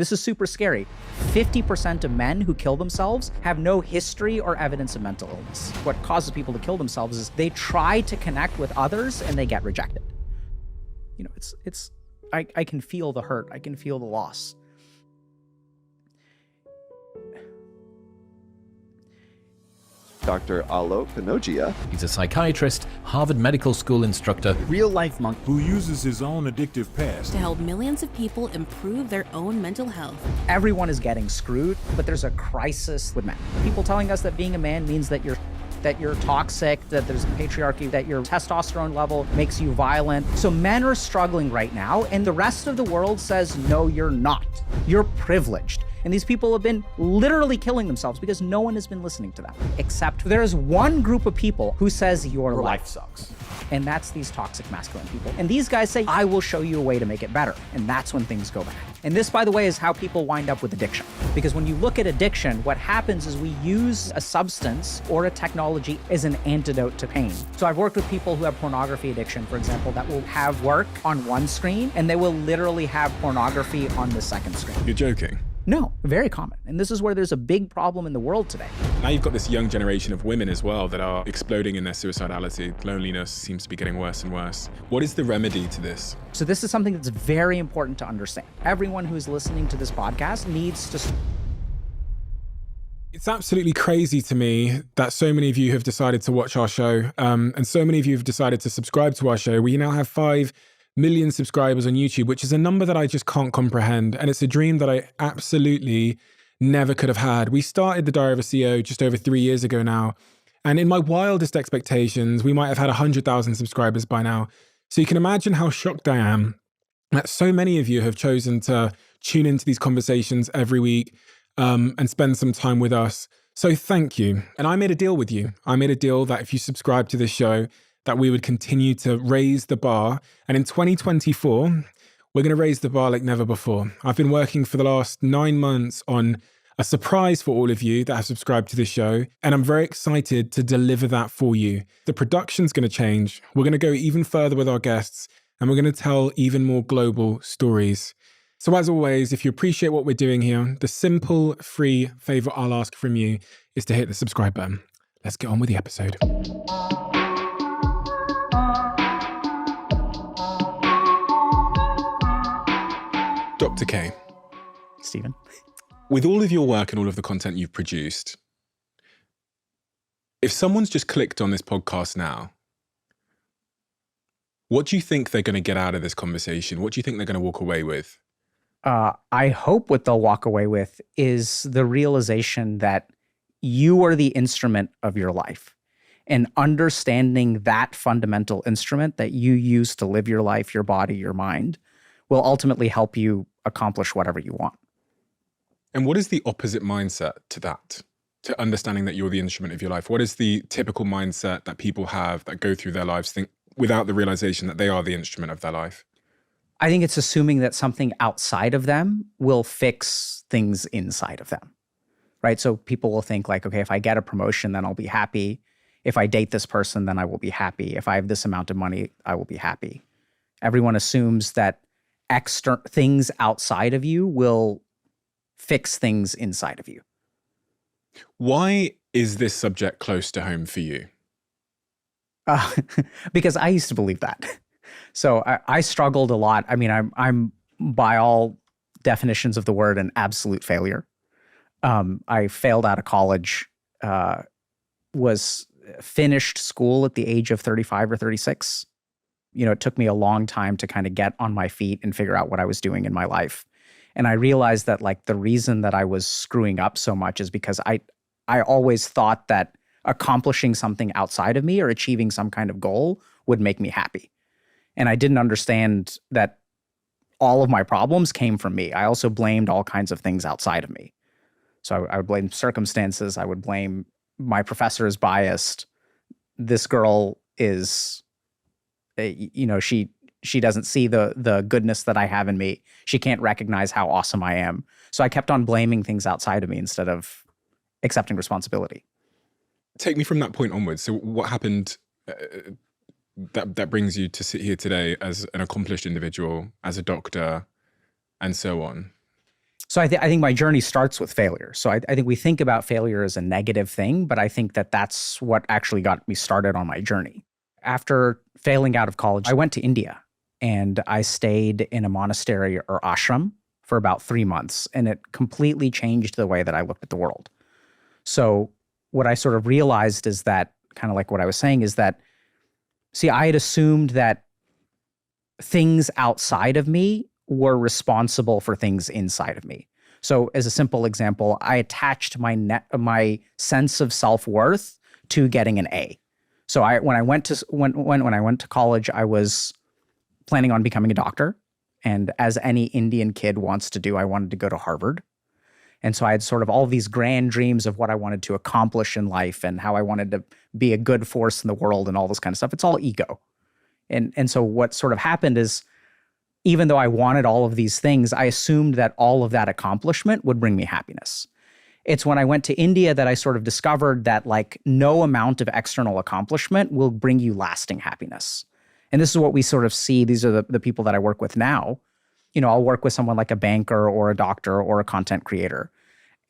This is super scary. 50% of men who kill themselves have no history or evidence of mental illness. What causes people to kill themselves is they try to connect with others and they get rejected. You know, I can feel the hurt. I can feel the loss. Dr. Alok Kanojia. He's a psychiatrist, Harvard Medical School instructor, real-life monk who uses his own addictive past to help millions of people improve their own mental health. Everyone is getting screwed, but there's a crisis with men. People telling us that being a man means that you're toxic, that there's patriarchy, that your testosterone level makes you violent. So men are struggling right now, and the rest of the world says, no, you're not. You're privileged. And these people have been literally killing themselves because no one has been listening to them. Except there's one group of people who says your life sucks. And that's these toxic masculine people. And these guys say, I will show you a way to make it better. And that's when things go bad. And this, by the way, is how people wind up with addiction. Because when you look at addiction, what happens is we use a substance or a technology as an antidote to pain. So I've worked with people who have pornography addiction, for example, that will have work on one screen and they will literally have pornography on the second screen. You're joking? No, very common. And this is where there's a big problem in the world today. Now you've got this young generation of women as well that are exploding in their suicidality. Loneliness seems to be getting worse and worse. What is the remedy to this? So this is something that's very important to understand. Everyone who's listening to this podcast needs to... It's absolutely crazy to me that so many of you have decided to watch our show, and so many of you have decided to subscribe to our show. We now have 5 million subscribers on YouTube, which is a number that I just can't comprehend. And it's a dream that I absolutely never could have had. We started the Diary of a CEO just over 3 years ago now. And in my wildest expectations, we might have had 100,000 subscribers by now. So you can imagine how shocked I am that so many of you have chosen to tune into these conversations every week and spend some time with us. So thank you. And I made a deal with you. I made a deal that if you subscribe to this show, that we would continue to raise the bar. And in 2024, we're going to raise the bar like never before. I've been working for the last 9 months on a surprise for all of you that have subscribed to this show. And I'm very excited to deliver that for you. The production's going to change. We're going to go even further with our guests, and we're going to tell even more global stories. So as always, if you appreciate what we're doing here, the simple, free favor I'll ask from you is to hit the subscribe button. Let's get on with the episode. Dr. K. Stephen? With all of your work and all of the content you've produced, if someone's just clicked on this podcast now, what do you think they're going to get out of this conversation? What do you think they're going to walk away with? I hope what they'll walk away with is the realization that you are the instrument of your life. And understanding that fundamental instrument that you use to live your life, your body, your mind, will ultimately help you accomplish whatever you want. And what is the opposite mindset to that? To understanding that you're the instrument of your life? What is the typical mindset that people have that go through their lives without the realization that they are the instrument of their life? I think it's assuming that something outside of them will fix things inside of them, right? So people will think like, okay, if I get a promotion, then I'll be happy. If I date this person, then I will be happy. If I have this amount of money, I will be happy. Everyone assumes that things outside of you will fix things inside of you. Why is this subject close to home for you? Because I used to believe that. So I struggled a lot. I mean, I'm by all definitions of the word an absolute failure. I failed out of college, was finished school at the age of 35 or 36. You know, it took me a long time to kind of get on my feet and figure out what I was doing in my life. And I realized that like the reason that I was screwing up so much is because I always thought that accomplishing something outside of me or achieving some kind of goal would make me happy. And I didn't understand that all of my problems came from me. I also blamed all kinds of things outside of me. So I would blame circumstances. I would blame my professor is biased. This girl is, you know, she doesn't see the goodness that I have in me. She can't recognize how awesome I am. So I kept on blaming things outside of me instead of accepting responsibility. Take me from that point onwards. So what happened that brings you to sit here today as an accomplished individual, as a doctor, and so on? So I think my journey starts with failure. So I think we think about failure as a negative thing, but I think that that's what actually got me started on my journey. After failing out of college, I went to India and I stayed in a monastery or ashram for about 3 months, and it completely changed the way that I looked at the world. So what I sort of realized is that, kind of like what I was saying, is that, see, I had assumed that things outside of me were responsible for things inside of me. So as a simple example, I attached my sense of self-worth to getting an A. So when I went to college, I was planning on becoming a doctor. And as any Indian kid wants to do, I wanted to go to Harvard. And so I had sort of all these grand dreams of what I wanted to accomplish in life and how I wanted to be a good force in the world and all this kind of stuff. It's all ego. And so what sort of happened is, even though I wanted all of these things, I assumed that all of that accomplishment would bring me happiness. It's when I went to India that I sort of discovered that like no amount of external accomplishment will bring you lasting happiness. And this is what we sort of see. These are the people that I work with now. You know, I'll work with someone like a banker or a doctor or a content creator.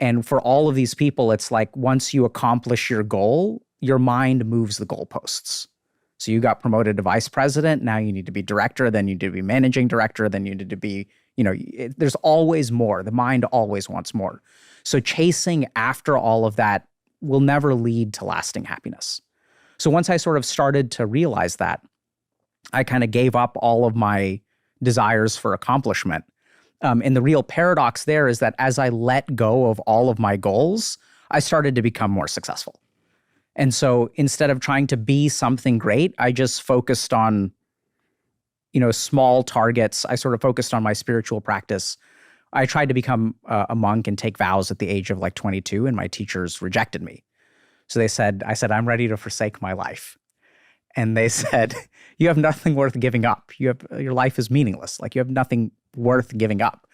And for all of these people, it's like once you accomplish your goal, your mind moves the goalposts. So you got promoted to vice president. Now you need to be director. Then you need to be managing director. Then you need to be, there's always more. The mind always wants more. So chasing after all of that will never lead to lasting happiness. So once I sort of started to realize that, I kind of gave up all of my desires for accomplishment. And the real paradox there is that as I let go of all of my goals, I started to become more successful. And so instead of trying to be something great, I just focused on, small targets. I sort of focused on my spiritual practice. I tried to become a monk and take vows at the age of like 22, and my teachers rejected me. So I said, I'm ready to forsake my life. And they said, you have nothing worth giving up. Your life is meaningless. Like you have nothing worth giving up.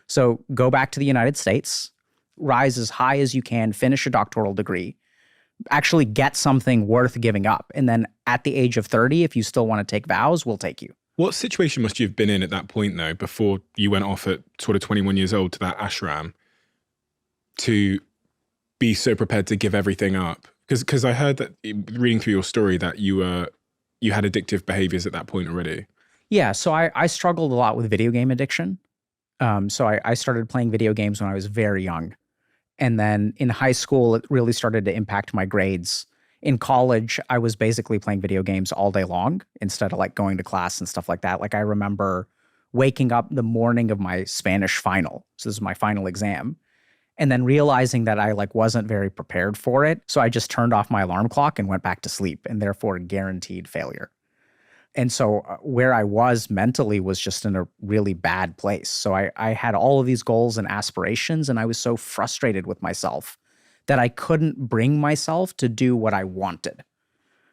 So go back to the United States, rise as high as you can, finish a doctoral degree, actually get something worth giving up. And then at the age of 30, if you still want to take vows, we'll take you. What situation must you have been in at that point, though, before you went off at sort of 21 years old to that ashram to be so prepared to give everything up? Because I heard that, reading through your story, that you had addictive behaviors at that point already. Yeah, so I struggled a lot with video game addiction. So I started playing video games when I was very young. And then in high school, it really started to impact my grades. In college, I was basically playing video games all day long instead of like going to class and stuff like that. Like I remember waking up the morning of my Spanish final. So this is my final exam. And then realizing that I like wasn't very prepared for it. So I just turned off my alarm clock and went back to sleep, and therefore guaranteed failure. And so where I was mentally was just in a really bad place. So I had all of these goals and aspirations, and I was so frustrated with myself that I couldn't bring myself to do what I wanted,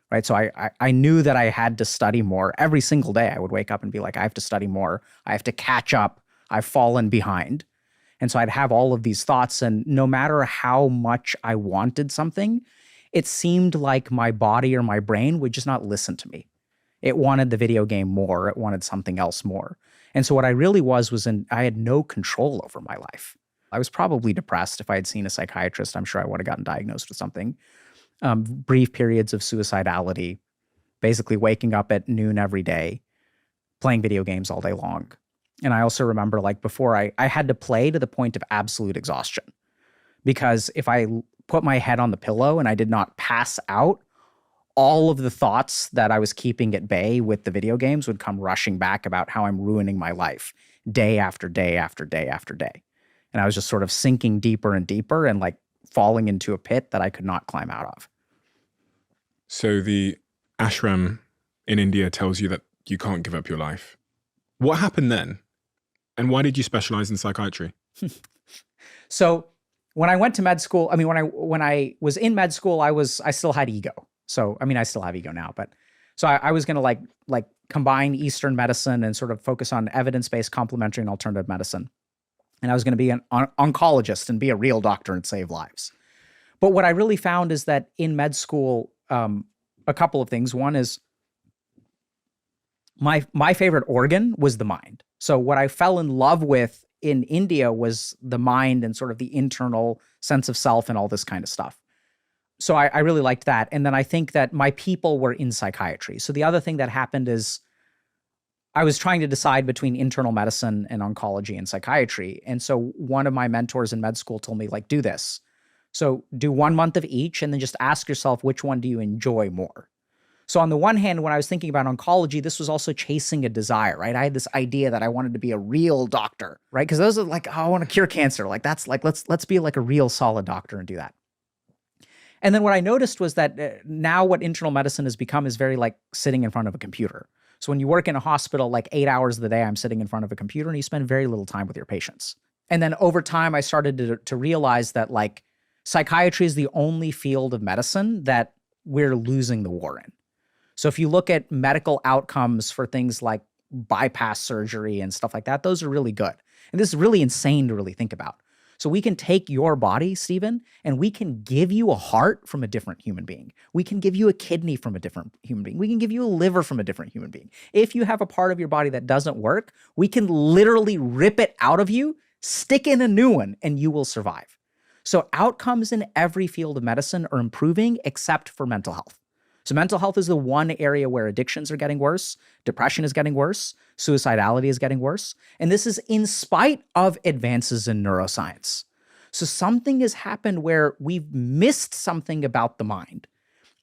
right? So I knew that I had to study more. Every single day I would wake up and be like, I have to study more. I have to catch up. I've fallen behind. And so I'd have all of these thoughts, and no matter how much I wanted something, it seemed like my body or my brain would just not listen to me. It wanted the video game more. It wanted something else more. And so what I really was I had no control over my life. I was probably depressed. If I had seen a psychiatrist, I'm sure I would have gotten diagnosed with something. Brief periods of suicidality, basically waking up at noon every day, playing video games all day long. And I also remember like before I had to play to the point of absolute exhaustion, because if I put my head on the pillow and I did not pass out, all of the thoughts that I was keeping at bay with the video games would come rushing back about how I'm ruining my life day after day after day after day. And I was just sort of sinking deeper and deeper and like falling into a pit that I could not climb out of. So the ashram in India tells you that you can't give up your life. What happened then? And why did you specialize in psychiatry? So when I went to med school, I mean, when I was in med school, I still had ego. So, I mean, I still have ego now, but so I was going to like combine Eastern medicine and sort of focus on evidence-based complementary and alternative medicine. And I was going to be an oncologist and be a real doctor and save lives. But what I really found is that in med school, a couple of things. One is my favorite organ was the mind. So what I fell in love with in India was the mind and sort of the internal sense of self and all this kind of stuff. So I really liked that. And then I think that my people were in psychiatry. So the other thing that happened is I was trying to decide between internal medicine and oncology and psychiatry. And so one of my mentors in med school told me, like, do this. So do 1 month of each and then just ask yourself, which one do you enjoy more? So on the one hand, when I was thinking about oncology, this was also chasing a desire, right? I had this idea that I wanted to be a real doctor, right? Because those are like, oh, I want to cure cancer. Like that's like, let's be like a real solid doctor and do that. And then what I noticed was that now what internal medicine has become is very like sitting in front of a computer. So when you work in a hospital, like 8 hours of the day, I'm sitting in front of a computer and you spend very little time with your patients. And then over time, I started to realize that like psychiatry is the only field of medicine that we're losing the war in. So if you look at medical outcomes for things like bypass surgery and stuff like that, those are really good. And this is really insane to really think about. So we can take your body, Stephen, and we can give you a heart from a different human being. We can give you a kidney from a different human being. We can give you a liver from a different human being. If you have a part of your body that doesn't work, we can literally rip it out of you, stick in a new one, and you will survive. So outcomes in every field of medicine are improving except for mental health. So mental health is the one area where addictions are getting worse, depression is getting worse, suicidality is getting worse, and this is in spite of advances in neuroscience. So something has happened where we've missed something about the mind,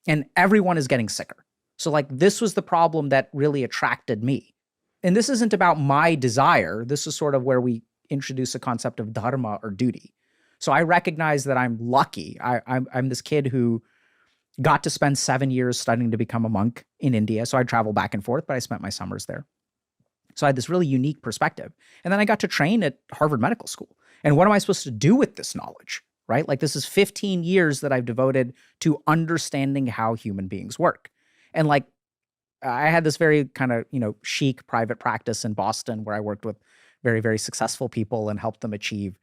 and everyone is getting sicker. So like this was the problem that really attracted me. And this isn't about my desire. This is sort of where we introduce a concept of dharma or duty. So I recognize that I'm lucky. I'm this kid who got to spend 7 years studying to become a monk in India. So I'd travel back and forth, but I spent my summers there. So I had this really unique perspective. And then I got to train at Harvard Medical School. And what am I supposed to do with this knowledge, right? Like this is 15 years that I've devoted to understanding how human beings work. And like I had this very kind of, chic private practice in Boston where I worked with very, very successful people and helped them achieve.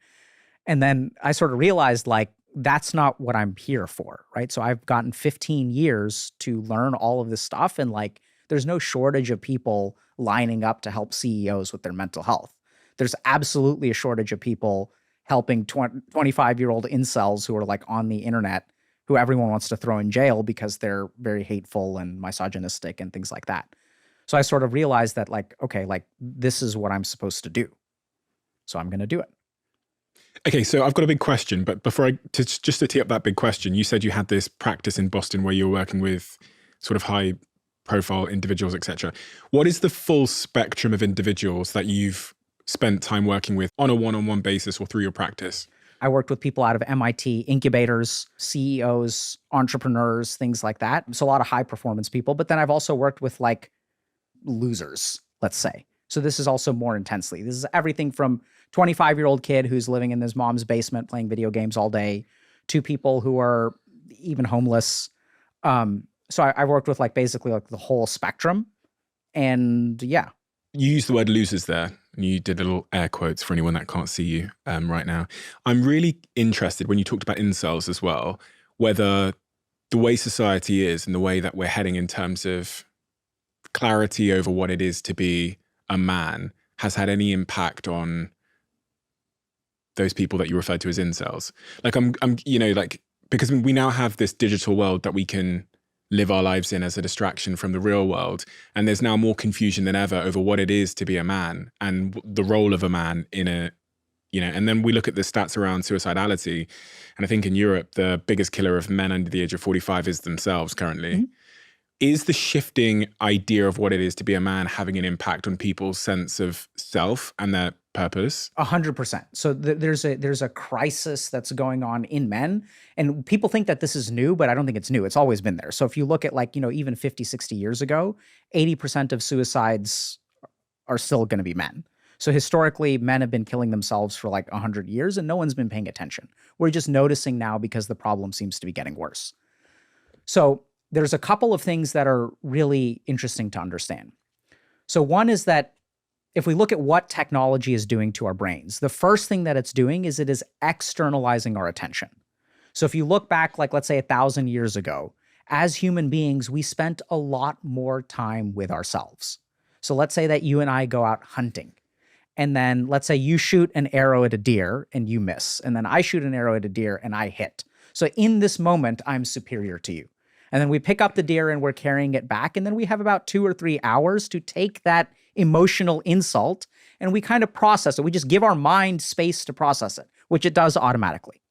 And then I sort of realized like, that's not what I'm here for, right? So I've gotten 15 years to learn all of this stuff. And like, there's no shortage of people lining up to help CEOs with their mental health. There's absolutely a shortage of people helping 25-year-old incels who are like on the internet, who everyone wants to throw in jail because they're very hateful and misogynistic and things like that. So I sort of realized that like, okay, like this is what I'm supposed to do. So I'm going to do it. Okay, so I've got a big question, but before just to tee up that big question, you said you had this practice in Boston where you were working with sort of high profile individuals, etc. What is the full spectrum of individuals that you've spent time working with on a one-on-one basis or through your practice? I worked with people out of MIT, incubators, CEOs, entrepreneurs, things like that. So a lot of high performance people, but then I've also worked with like losers, let's say. So this is also more intensely. This is everything from 25-year-old kid who's living in his mom's basement playing video games all day to people who are even homeless. So I've worked with like basically like the whole spectrum. And yeah. You used the word losers there, and you did little air quotes for anyone that can't see you right now. I'm really interested when you talked about incels as well, whether the way society is and the way that we're heading in terms of clarity over what it is to be a man has had any impact on those people that you referred to as incels. Like because we now have this digital world that we can live our lives in as a distraction from the real world. And there's now more confusion than ever over what it is to be a man and the role of a man in and then we look at the stats around suicidality. And I think in Europe, the biggest killer of men under the age of 45 is themselves currently. Mm-hmm. Is the shifting idea of what it is to be a man having an impact on people's sense of self and their purpose? 100%. So there's a crisis that's going on in men, and people think that this is new, but I don't think it's new. It's always been there. So if you look at like, even 50, 60 years ago, 80% of suicides are still going to be men. So historically, men have been killing themselves for like 100 years and no one's been paying attention. We're just noticing now because the problem seems to be getting worse. So there's a couple of things that are really interesting to understand. So one is that if we look at what technology is doing to our brains, the first thing that it's doing is it is externalizing our attention. So if you look back, like let's say 1,000 years ago, as human beings, we spent a lot more time with ourselves. So let's say that you and I go out hunting and then let's say you shoot an arrow at a deer and you miss, and then I shoot an arrow at a deer and I hit. So in this moment, I'm superior to you. And then we pick up the deer and we're carrying it back, and then we have about 2 or 3 hours to take that emotional insult and we kind of process it. We just give our mind space to process it, which it does automatically.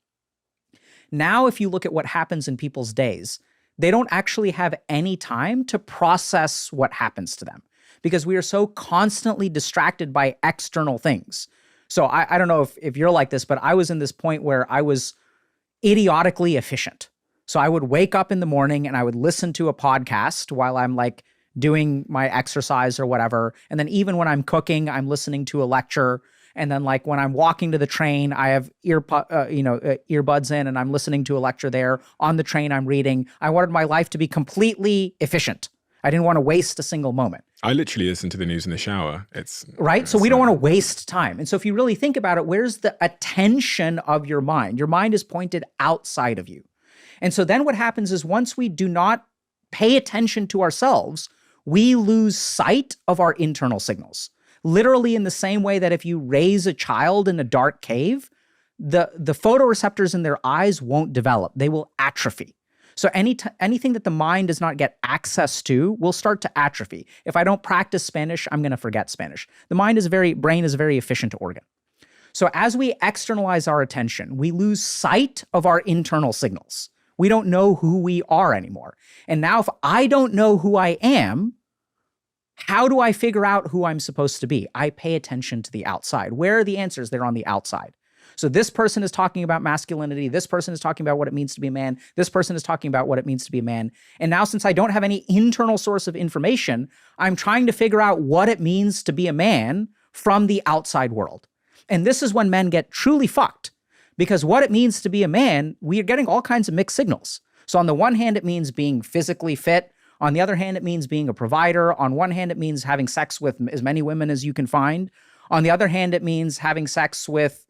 Now, if you look at what happens in people's days, they don't actually have any time to process what happens to them because we are so constantly distracted by external things. So I don't know if you're like this, but I was in this point where I was idiotically efficient. So I would wake up in the morning and I would listen to a podcast while I'm like doing my exercise or whatever. And then even when I'm cooking, I'm listening to a lecture. And then like when I'm walking to the train, I have earbuds in and I'm listening to a lecture there. On the train, I'm reading. I wanted my life to be completely efficient. I didn't want to waste a single moment. I literally listen to the news in the shower. It's right. So we don't want to waste time. And so if you really think about it, where's the attention of your mind? Your mind is pointed outside of you. And so then what happens is once we do not pay attention to ourselves, we lose sight of our internal signals. Literally in the same way that if you raise a child in a dark cave, the photoreceptors in their eyes won't develop. They will atrophy. So anything that the mind does not get access to will start to atrophy. If I don't practice Spanish, I'm going to forget Spanish. The brain is a very efficient organ. So as we externalize our attention, we lose sight of our internal signals. We don't know who we are anymore. And now if I don't know who I am, how do I figure out who I'm supposed to be? I pay attention to the outside. Where are the answers? They're on the outside. So this person is talking about masculinity. This person is talking about what it means to be a man. This person is talking about what it means to be a man. And now since I don't have any internal source of information, I'm trying to figure out what it means to be a man from the outside world. And this is when men get truly fucked. Because what it means to be a man, we are getting all kinds of mixed signals. So on the one hand, it means being physically fit. On the other hand, it means being a provider. On one hand, it means having sex with as many women as you can find. On the other hand, it means having sex with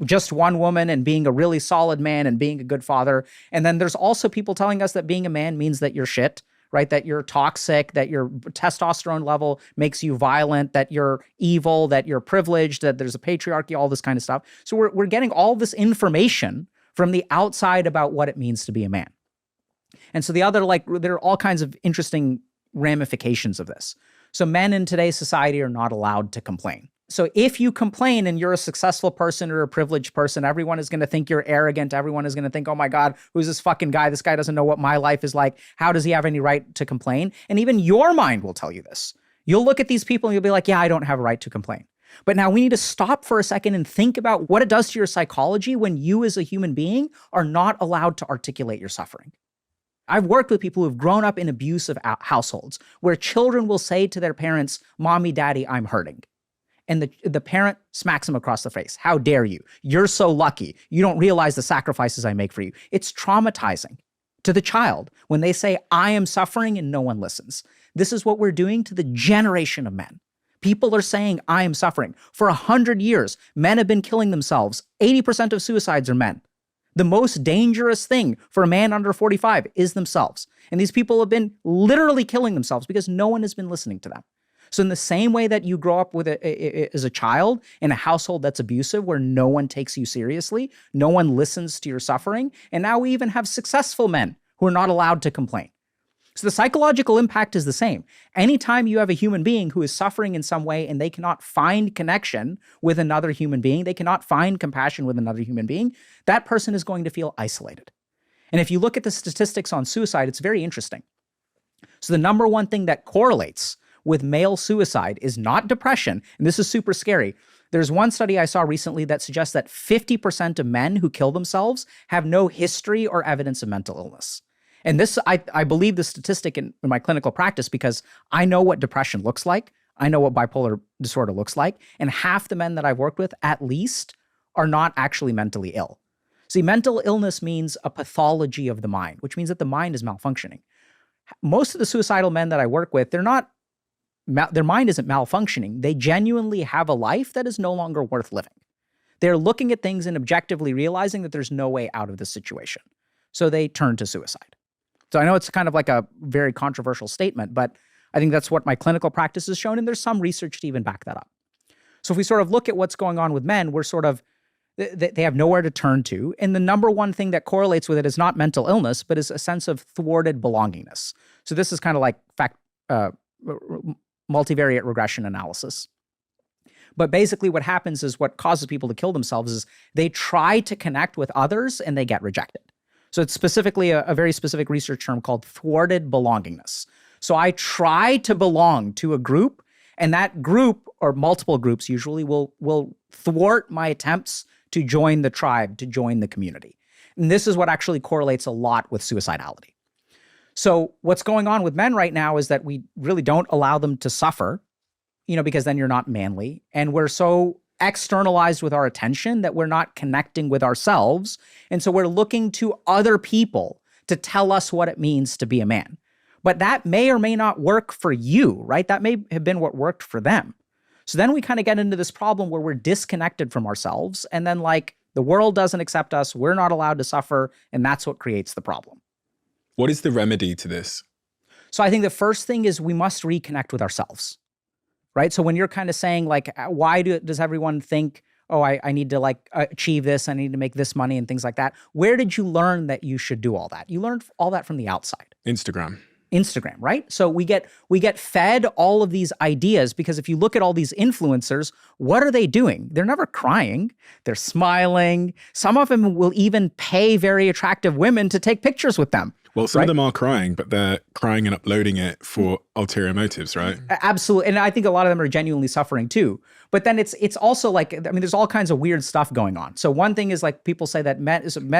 just one woman and being a really solid man and being a good father. And then there's also people telling us that being a man means that you're shit, right? That you're toxic, that your testosterone level makes you violent, that you're evil, that you're privileged, that there's a patriarchy, all this kind of stuff. So we're getting all this information from the outside about what it means to be a man. And so there are all kinds of interesting ramifications of this. So men in today's society are not allowed to complain. So if you complain and you're a successful person or a privileged person, everyone is going to think you're arrogant. Everyone is going to think, oh my God, who's this fucking guy? This guy doesn't know what my life is like. How does he have any right to complain? And even your mind will tell you this. You'll look at these people and you'll be like, yeah, I don't have a right to complain. But now we need to stop for a second and think about what it does to your psychology when you as a human being are not allowed to articulate your suffering. I've worked with people who've grown up in abusive households where children will say to their parents, Mommy, Daddy, I'm hurting. And the parent smacks them across the face. How dare you? You're so lucky. You don't realize the sacrifices I make for you. It's traumatizing to the child when they say, I am suffering and no one listens. This is what we're doing to the generation of men. People are saying, I am suffering. For 100 years, men have been killing themselves. 80% of suicides are men. The most dangerous thing for a man under 45 is themselves. And these people have been literally killing themselves because no one has been listening to them. So in the same way that you grow up with as a child in a household that's abusive, where no one takes you seriously, no one listens to your suffering, and now we even have successful men who are not allowed to complain. So the psychological impact is the same. Anytime you have a human being who is suffering in some way and they cannot find connection with another human being, they cannot find compassion with another human being, that person is going to feel isolated. And if you look at the statistics on suicide, it's very interesting. So the number one thing that correlates with male suicide is not depression, and this is super scary. There's one study I saw recently that suggests that 50% of men who kill themselves have no history or evidence of mental illness. And this, I believe the statistic in my clinical practice because I know what depression looks like. I know what bipolar disorder looks like. And half the men that I've worked with, at least, are not actually mentally ill. See, mental illness means a pathology of the mind, which means that the mind is malfunctioning. Most of the suicidal men that I work with, their mind isn't malfunctioning. They genuinely have a life that is no longer worth living. They're looking at things and objectively realizing that there's no way out of this situation. So they turn to suicide. So I know it's kind of like a very controversial statement, but I think that's what my clinical practice has shown, and there's some research to even back that up. So if we sort of look at what's going on with men, we're sort of, they have nowhere to turn to. And the number one thing that correlates with it is not mental illness, but is a sense of thwarted belongingness. So this is kind of like multivariate regression analysis. But basically what happens is what causes people to kill themselves is they try to connect with others and they get rejected. So it's specifically a very specific research term called thwarted belongingness. So I try to belong to a group, and that group, or multiple groups usually, will thwart my attempts to join the tribe, to join the community. And this is what actually correlates a lot with suicidality. So what's going on with men right now is that we really don't allow them to suffer, because then you're not manly. And we're so externalized with our attention that we're not connecting with ourselves. And so we're looking to other people to tell us what it means to be a man. But that may or may not work for you, right? That may have been what worked for them. So then we kind of get into this problem where we're disconnected from ourselves. And then the world doesn't accept us. We're not allowed to suffer. And that's what creates the problem. What is the remedy to this? So I think the first thing is we must reconnect with ourselves. Right? So when you're kind of saying why does everyone think, oh, I need to achieve this, I need to make this money and things like that. Where did you learn that you should do all that? You learned all that from the outside. Instagram, right? So we get fed all of these ideas because if you look at all these influencers, what are they doing? They're never crying. They're smiling. Some of them will even pay very attractive women to take pictures with them. Well, some of them are crying, but they're crying and uploading it for ulterior motives, right? Absolutely. And I think a lot of them are genuinely suffering too. But then it's also there's all kinds of weird stuff going on. So one thing is people say that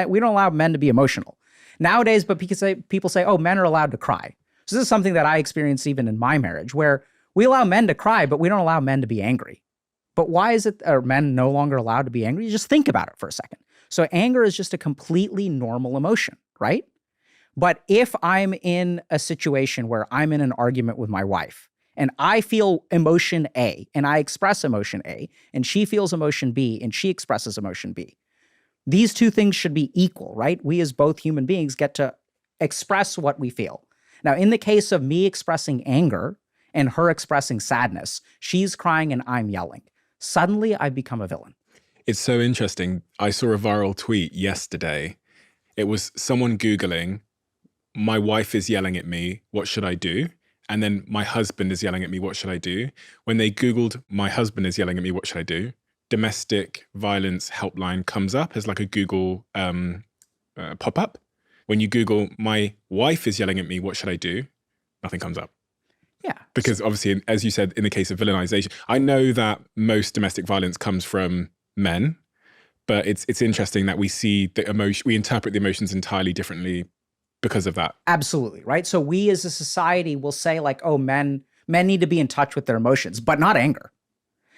we don't allow men to be emotional. Nowadays, but people say, oh, men are allowed to cry. So this is something that I experienced even in my marriage, where we allow men to cry, but we don't allow men to be angry. But why are men no longer allowed to be angry? You just think about it for a second. So anger is just a completely normal emotion, right? But if I'm in a situation where I'm in an argument with my wife and I feel emotion A and I express emotion A and she feels emotion B and she expresses emotion B, these two things should be equal, right? We as both human beings get to express what we feel. Now, in the case of me expressing anger and her expressing sadness, she's crying and I'm yelling. Suddenly, I've become a villain. It's so interesting. I saw a viral tweet yesterday. It was someone Googling, my wife is yelling at me, what should I do? And then my husband is yelling at me, what should I do? When they Googled, my husband is yelling at me, what should I do? Domestic violence helpline comes up as a Google pop-up. When you Google, my wife is yelling at me, what should I do? Nothing comes up. Yeah. Because obviously, as you said, in the case of villainization, I know that most domestic violence comes from men, but it's interesting that we see the emotion, we interpret the emotions entirely differently because of that. Absolutely, right? So we as a society will say oh, men need to be in touch with their emotions, but not anger.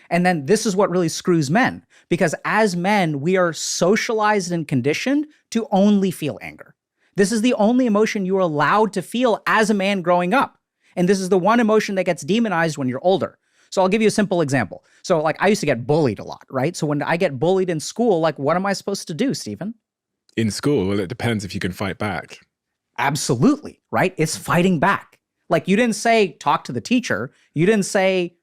And then this is what really screws men, because as men, we are socialized and conditioned to only feel anger. This is the only emotion you are allowed to feel as a man growing up. And this is the one emotion that gets demonized when you're older. So I'll give you a simple example. So I used to get bullied a lot, right? So when I get bullied in school, what am I supposed to do, Stephen? In school? Well, it depends if you can fight back. Absolutely, right? It's fighting back. You didn't say talk to the teacher. You didn't say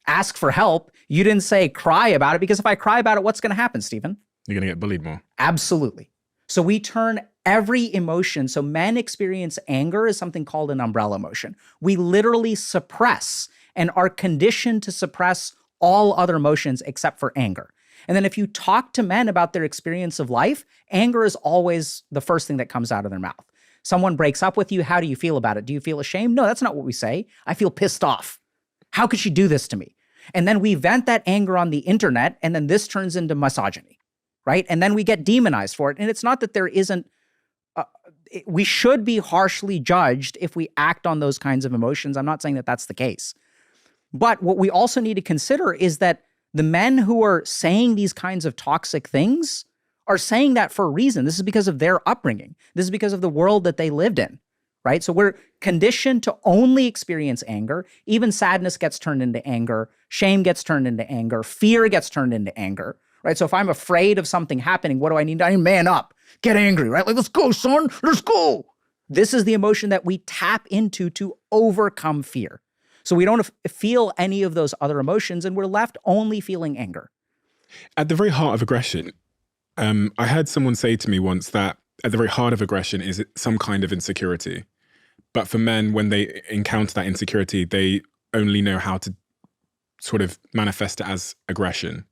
ask for help. You didn't say cry about it, because if I cry about it, what's going to happen, Stephen? You're going to get bullied more. Absolutely. So we turn every emotion. So men experience anger as something called an umbrella emotion. We literally suppress and are conditioned to suppress all other emotions except for anger. And then if you talk to men about their experience of life, anger is always the first thing that comes out of their mouth. Someone breaks up with you. How do you feel about it? Do you feel ashamed? No, that's not what we say. I feel pissed off. How could she do this to me? And then we vent that anger on the internet, and then this turns into misogyny, right? And then we get demonized for it. And it's not that there isn't, we should be harshly judged if we act on those kinds of emotions. I'm not saying that that's the case. But what we also need to consider is that the men who are saying these kinds of toxic things are saying that for a reason. This is because of their upbringing. This is because of the world that they lived in, right? So we're conditioned to only experience anger. Even sadness gets turned into anger. Shame gets turned into anger. Fear gets turned into anger, right? So if I'm afraid of something happening, what do I need? I need to man up, get angry, right? Let's go, son, let's go. This is the emotion that we tap into to overcome fear. So we don't feel any of those other emotions, and we're left only feeling anger. At the very heart of aggression, I heard someone say to me once that at the very heart of aggression is some kind of insecurity. But for men, when they encounter that insecurity, they only know how to sort of manifest it as aggression.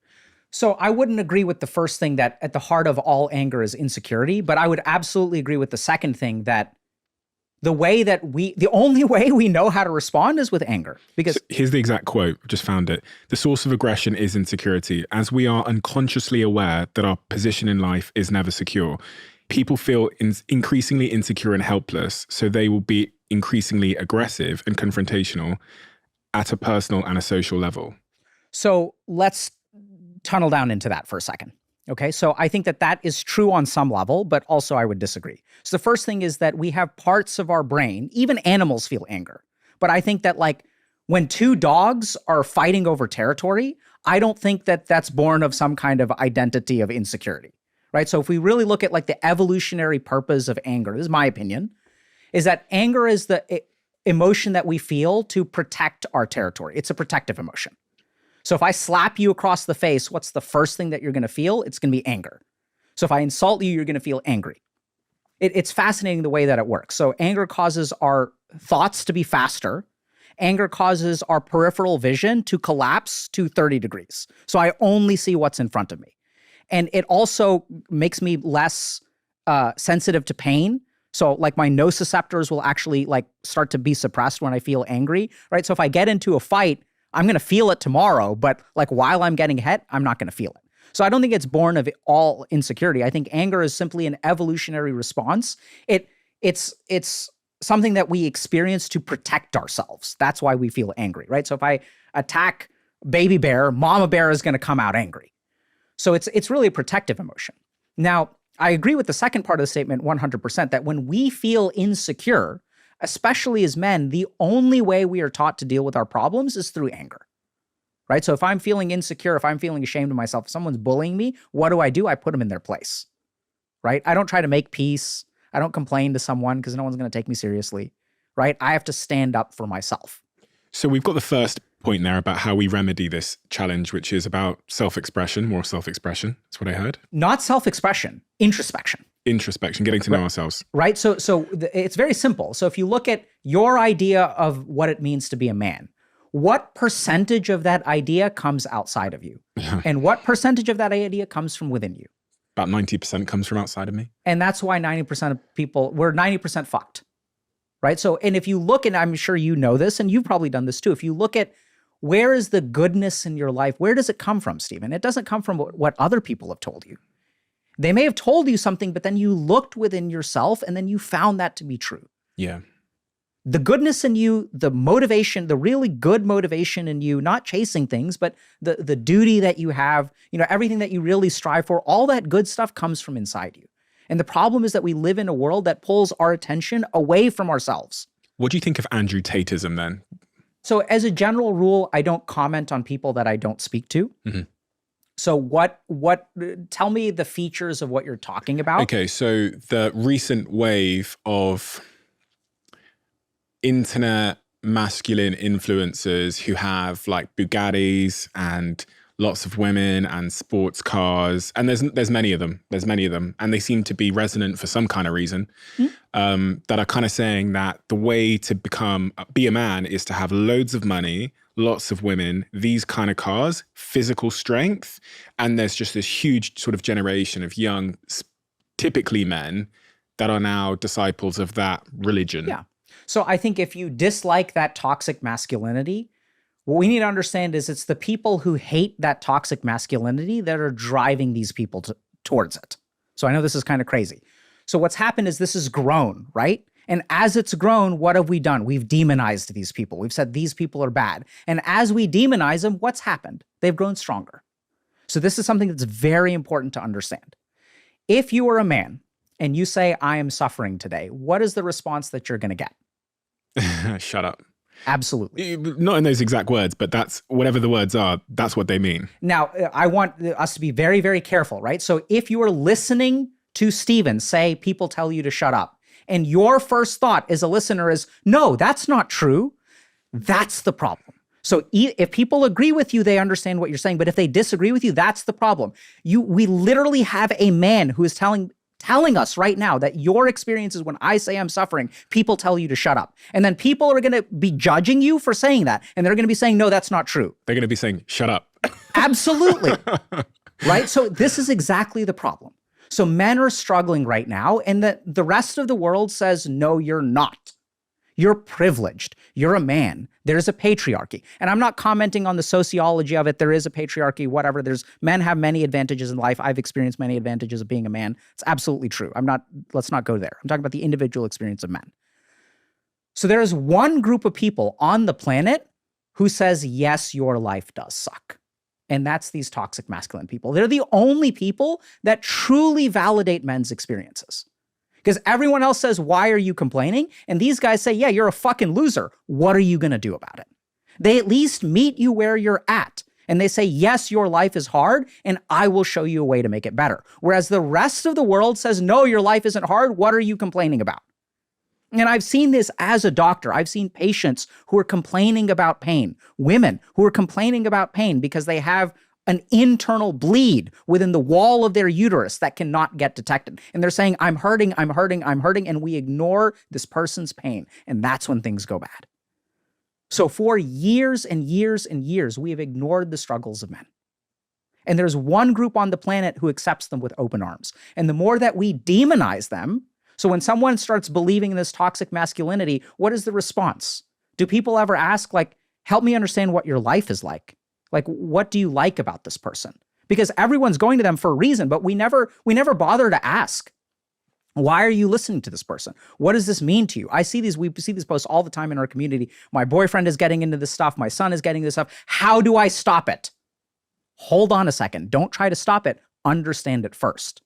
So I wouldn't agree with the first thing, that at the heart of all anger is insecurity, but I would absolutely agree with the second thing, that the only way we know how to respond is with anger. Because here's the exact quote, I just found it. The source of aggression is insecurity. As we are unconsciously aware that our position in life is never secure, people feel increasingly insecure and helpless, so they will be increasingly aggressive and confrontational at a personal and a social level. So let's tunnel down into that for a second. Okay, so I think that is true on some level, but also I would disagree. So the first thing is that we have parts of our brain, even animals feel anger. But I think that like when two dogs are fighting over territory, I don't think that that's born of some kind of identity of insecurity, right? So if we really look at like the evolutionary purpose of anger, this is my opinion, is that anger is the emotion that we feel to protect our territory. It's a protective emotion. So if I slap you across the face, what's the first thing that you're going to feel? It's going to be anger. So if I insult you, you're going to feel angry. It's fascinating the way that it works. So anger causes our thoughts to be faster. Anger causes our peripheral vision to collapse to 30 degrees. So I only see what's in front of me. And it also makes me less sensitive to pain. So like my nociceptors will actually like start to be suppressed when I feel angry, right? So if I get into a fight, I'm going to feel it tomorrow, but like while I'm getting hit, I'm not going to feel it. So I don't think it's born of all insecurity. I think anger is simply an evolutionary response. It's something that we experience to protect ourselves. That's why we feel angry, right? So if I attack baby bear, mama bear is going to come out angry. So it's really a protective emotion. Now, I agree with the second part of the statement 100%, that when we feel insecure, especially as men, the only way we are taught to deal with our problems is through anger, right? So if I'm feeling insecure, if I'm feeling ashamed of myself, if someone's bullying me, what do? I put them in their place, right? I don't try to make peace. I don't complain to someone because no one's going to take me seriously, right? I have to stand up for myself. So we've got the first point there about how we remedy this challenge, which is about self-expression, more self-expression. That's what I heard. Not self-expression, introspection. Introspection, getting to know ourselves. Right. So it's very simple. So if you look at your idea of what it means to be a man, what percentage of that idea comes outside of you? And what percentage of that idea comes from within you? About 90% comes from outside of me. And that's why 90% of people, we're 90% fucked. Right. So, and if you look, and I'm sure you know this, and you've probably done this too, if you look at where is the goodness in your life, where does it come from, Stephen? It doesn't come from what other people have told you. They may have told you something, but then you looked within yourself and then you found that to be true. Yeah. The goodness in you, the motivation, the really good motivation in you, not chasing things, but the duty that you have, everything that you really strive for, all that good stuff comes from inside you. And the problem is that we live in a world that pulls our attention away from ourselves. What do you think of Andrew Tateism then? So as a general rule, I don't comment on people that I don't speak to. Mm-hmm. So tell me the features of what you're talking about. Okay, so the recent wave of internet masculine influencers who have like Bugattis and lots of women and sports cars, and there's many of them. And they seem to be resonant for some kind of reason, that are kind of saying that the way to be a man is to have loads of money, lots of women, these kind of cars, physical strength. And there's just this huge sort of generation of young, typically men, that are now disciples of that religion. Yeah. So I think if you dislike that toxic masculinity, what we need to understand is it's the people who hate that toxic masculinity that are driving these people towards it. So I know this is kind of crazy. So what's happened is this has grown, right? And as it's grown, what have we done? We've demonized these people. We've said these people are bad. And as we demonize them, what's happened? They've grown stronger. So this is something that's very important to understand. If you are a man and you say, I am suffering today, what is the response that you're going to get? Shut up. Absolutely. Not in those exact words, but that's whatever the words are, that's what they mean. Now, I want us to be very, very careful, right? So if you are listening to Stephen say people tell you to shut up, and your first thought as a listener is, no, that's not true, That's the problem. So if people agree with you, they understand what you're saying. But if they disagree with you, that's the problem. We literally have a man who is telling us right now that your experiences, when I say I'm suffering, people tell you to shut up. And then people are going to be judging you for saying that. And they're going to be saying, no, that's not true. They're going to be saying, shut up. Absolutely. Right? So this is exactly the problem. So men are struggling right now, and the rest of the world says, no, you're not. You're privileged. You're a man. There's a patriarchy. And I'm not commenting on the sociology of it. There is a patriarchy, whatever. Men have many advantages in life. I've experienced many advantages of being a man. It's absolutely true. Let's not go there. I'm talking about the individual experience of men. So there is one group of people on the planet who says, yes, your life does suck. And that's these toxic masculine people. They're the only people that truly validate men's experiences. Because everyone else says, why are you complaining? And these guys say, yeah, you're a fucking loser. What are you going to do about it? They at least meet you where you're at. And they say, yes, your life is hard, and I will show you a way to make it better. Whereas the rest of the world says, no, your life isn't hard. What are you complaining about? And I've seen this as a doctor. I've seen patients who are complaining about pain, women who are complaining about pain because they have an internal bleed within the wall of their uterus that cannot get detected. And they're saying, I'm hurting, I'm hurting, I'm hurting, and we ignore this person's pain. And that's when things go bad. So for years and years and years, we have ignored the struggles of men. And there's one group on the planet who accepts them with open arms. And the more that we demonize them, so when someone starts believing in this toxic masculinity, what is the response? Do people ever ask, like, help me understand what your life is like? Like, what do you like about this person? Because everyone's going to them for a reason, but we never bother to ask, why are you listening to this person? What does this mean to you? We see these posts all the time in our community. My boyfriend is getting into this stuff. My son is getting this stuff. How do I stop it? Hold on a second. Don't try to stop it. Understand it first.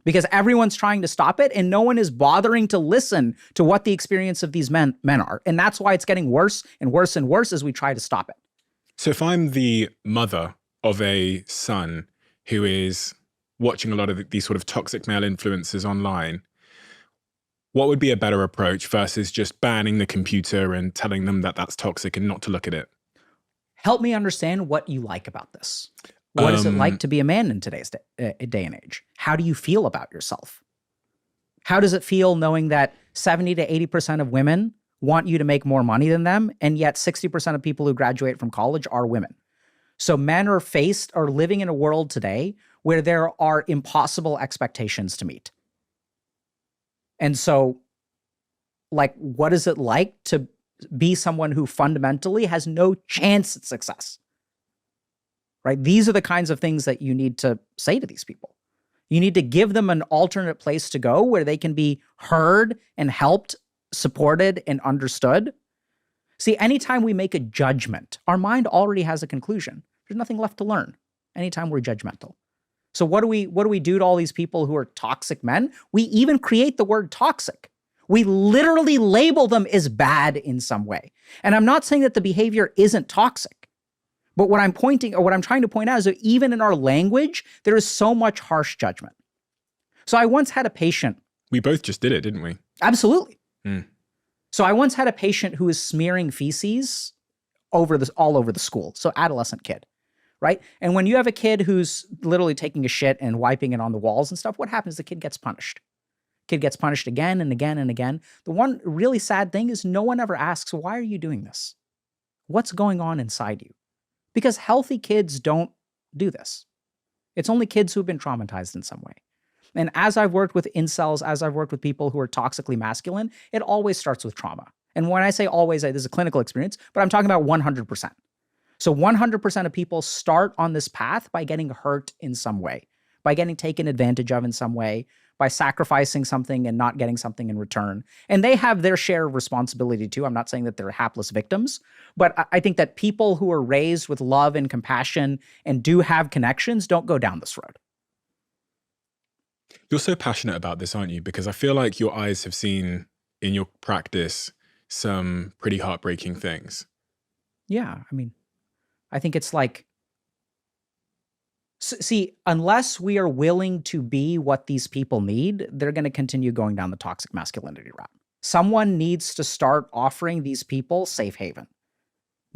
Because everyone's trying to stop it and no one is bothering to listen to what the experience of these men are. And that's why it's getting worse and worse and worse as we try to stop it. So if I'm the mother of a son who is watching a lot of these sort of toxic male influences online, what would be a better approach versus just banning the computer and telling them that that's toxic and not to look at it? Help me understand what you like about this. What is it like to be a man in today's day and age? How do you feel about yourself? How does it feel knowing that 70 to 80% of women want you to make more money than them, and yet 60% of people who graduate from college are women? So men are living in a world today where there are impossible expectations to meet. And so, like, what is it like to be someone who fundamentally has no chance at success? Right? These are the kinds of things that you need to say to these people. You need to give them an alternate place to go where they can be heard and helped, supported, and understood. See, anytime we make a judgment, our mind already has a conclusion. There's nothing left to learn anytime we're judgmental. So what do we do to all these people who are toxic men? We even create the word toxic. We literally label them as bad in some way. And I'm not saying that the behavior isn't toxic. But what I'm trying to point out is that even in our language, there is so much harsh judgment. So I once had a patient. We both just did it, didn't we? Absolutely. So I once had a patient who was smearing feces all over the school. So adolescent kid, right? And when you have a kid who's literally taking a shit and wiping it on the walls and stuff, what happens? The kid gets punished. Kid gets punished again and again and again. The one really sad thing is no one ever asks, why are you doing this? What's going on inside you? Because healthy kids don't do this. It's only kids who've been traumatized in some way. And as I've worked with incels, as I've worked with people who are toxically masculine, it always starts with trauma. And when I say always, this is a clinical experience, but I'm talking about 100%. So 100% of people start on this path by getting hurt in some way, by getting taken advantage of in some way, by sacrificing something and not getting something in return. And they have their share of responsibility too. I'm not saying that they're hapless victims, but I think that people who are raised with love and compassion and do have connections don't go down this road. You're so passionate about this, aren't you? Because I feel like your eyes have seen in your practice some pretty heartbreaking things. Yeah, I mean, I think it's like, see, unless we are willing to be what these people need, they're going to continue going down the toxic masculinity route. Someone needs to start offering these people safe haven.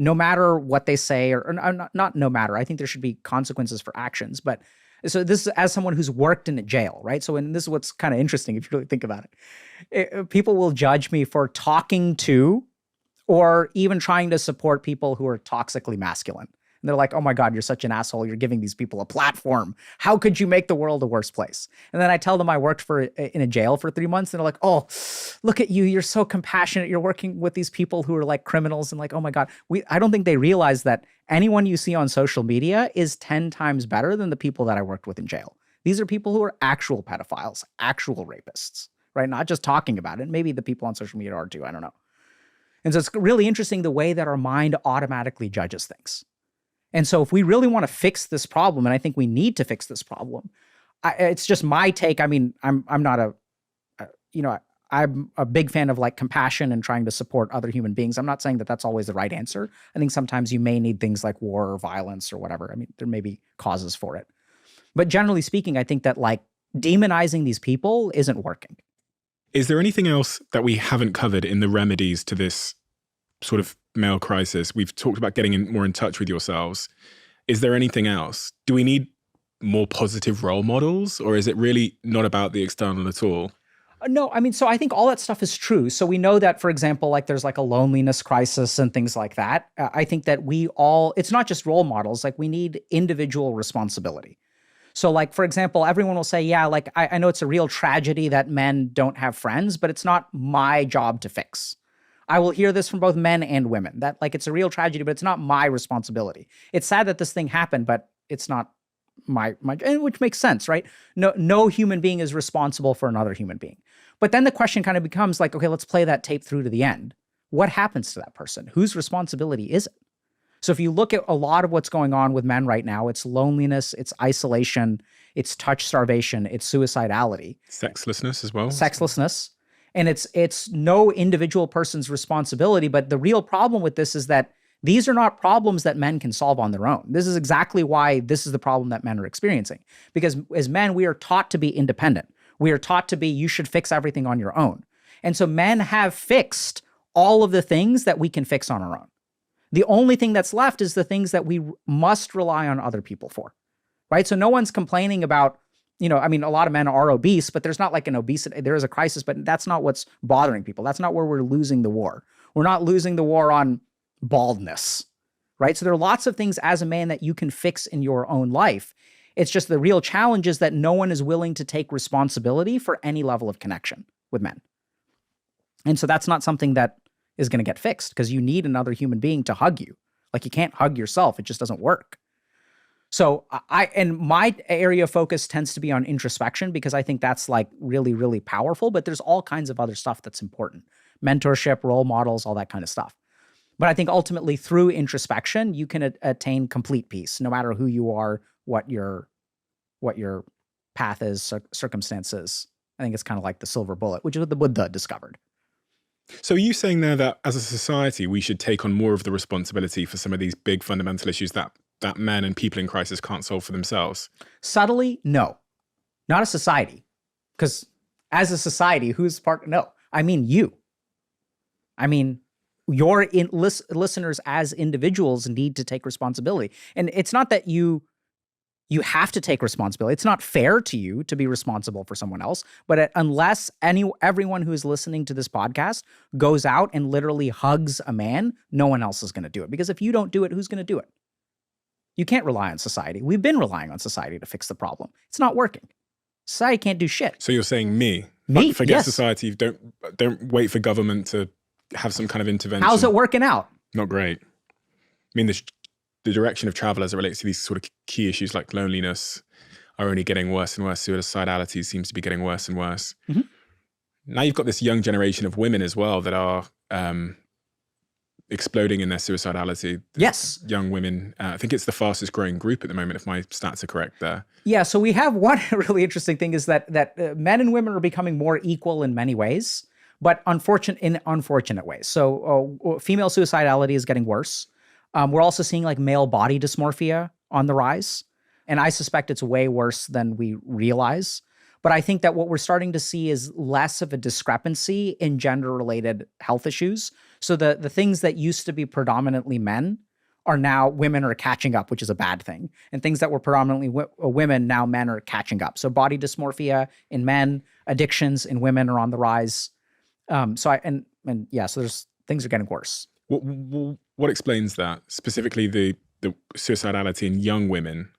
no matter what they say, or not no matter. I think there should be consequences for actions. But so this is as someone who's worked in a jail, right? So, and this is what's kind of interesting if you really think about it. People will judge me for talking to or even trying to support people who are toxically masculine. And they're like, oh my God, you're such an asshole. You're giving these people a platform. How could you make the world a worse place? And then I tell them I worked in a jail for 3 months. And they're like, oh, look at you. You're so compassionate. You're working with these people who are like criminals. And like, oh my God. I don't think they realize that anyone you see on social media is 10 times better than the people that I worked with in jail. These are people who are actual pedophiles, actual rapists, right? Not just talking about it. Maybe the people on social media are too. I don't know. And so it's really interesting the way that our mind automatically judges things. And so if we really want to fix this problem, and I think we need to fix this problem, it's just my take. I mean, I'm not I'm a big fan of like compassion and trying to support other human beings. I'm not saying that that's always the right answer. I think sometimes you may need things like war or violence or whatever. I mean, there may be causes for it. But generally speaking, I think that like demonizing these people isn't working. Is there anything else that we haven't covered in the remedies to this sort of male crisis? We've talked about getting more in touch with yourselves. Is there anything else? Do we need more positive role models, or is it really not about the external at all? No, I mean, so I think all that stuff is true. So we know that, for example, like there's like a loneliness crisis and things like that. I think that it's not just role models, like we need individual responsibility. So like, for example, everyone will say, yeah, like I know it's a real tragedy that men don't have friends, but it's not my job to fix. I will hear this from both men and women, that like it's a real tragedy, but it's not my responsibility. It's sad that this thing happened, but it's not my and which makes sense, right? No human being is responsible for another human being. But then the question kind of becomes like, okay, let's play that tape through to the end. What happens to that person? Whose responsibility is it? So if you look at a lot of what's going on with men right now, it's loneliness, it's isolation, it's touch starvation, it's suicidality. Sexlessness as well. Sexlessness. And it's no individual person's responsibility. But the real problem with this is that these are not problems that men can solve on their own. This is exactly why this is the problem that men are experiencing. Because as men, we are taught to be independent. We are taught to be, you should fix everything on your own. And so men have fixed all of the things that we can fix on our own. The only thing that's left is the things that we must rely on other people for, right? So no one's complaining about, I mean, a lot of men are obese, but there's not like an obesity, there is a crisis, but that's not what's bothering people. That's not where we're losing the war. We're not losing the war on baldness, right? So there are lots of things as a man that you can fix in your own life. It's just the real challenge is that no one is willing to take responsibility for any level of connection with men. And so that's not something that is going to get fixed because you need another human being to hug you. Like you can't hug yourself. It just doesn't work. So my area of focus tends to be on introspection because I think that's like really, really powerful, but there's all kinds of other stuff that's important. Mentorship, role models, all that kind of stuff. But I think ultimately through introspection, you can attain complete peace, no matter who you are, what your path is, circumstances. I think it's kind of like the silver bullet, which is what the Buddha discovered. So are you saying there that as a society, we should take on more of the responsibility for some of these big fundamental issues that men and people in crisis can't solve for themselves? Subtly, no. Not a society. Because as a society, who's part? No. I mean you. I mean, your listeners as individuals need to take responsibility. And it's not that you have to take responsibility. It's not fair to you to be responsible for someone else. But unless everyone who is listening to this podcast goes out and literally hugs a man, no one else is going to do it. Because if you don't do it, who's going to do it? You can't rely on society. We've been relying on society to fix the problem. It's not working. Society can't do shit. So you're saying me? Forget yes. Society. Don't wait for government to have some kind of intervention. How's it working out? Not great. I mean, the direction of travel as it relates to these sort of key issues like loneliness are only getting worse and worse. Suicidality seems to be getting worse and worse. Mm-hmm. Now you've got this young generation of women as well that are exploding in their suicidality. Yes. Young women. I think it's the fastest growing group at the moment, if my stats are correct there. Yeah. So we have one really interesting thing is that men and women are becoming more equal in many ways, but in unfortunate ways. So female suicidality is getting worse. We're also seeing like male body dysmorphia on the rise. And I suspect it's way worse than we realize. But I think that what we're starting to see is less of a discrepancy in gender-related health issues. So the things that used to be predominantly men are now women are catching up, which is a bad thing. And things that were predominantly women, now men are catching up. So body dysmorphia in men, addictions in women are on the rise. So there's things are getting worse. What explains that? Specifically the suicidality in young women.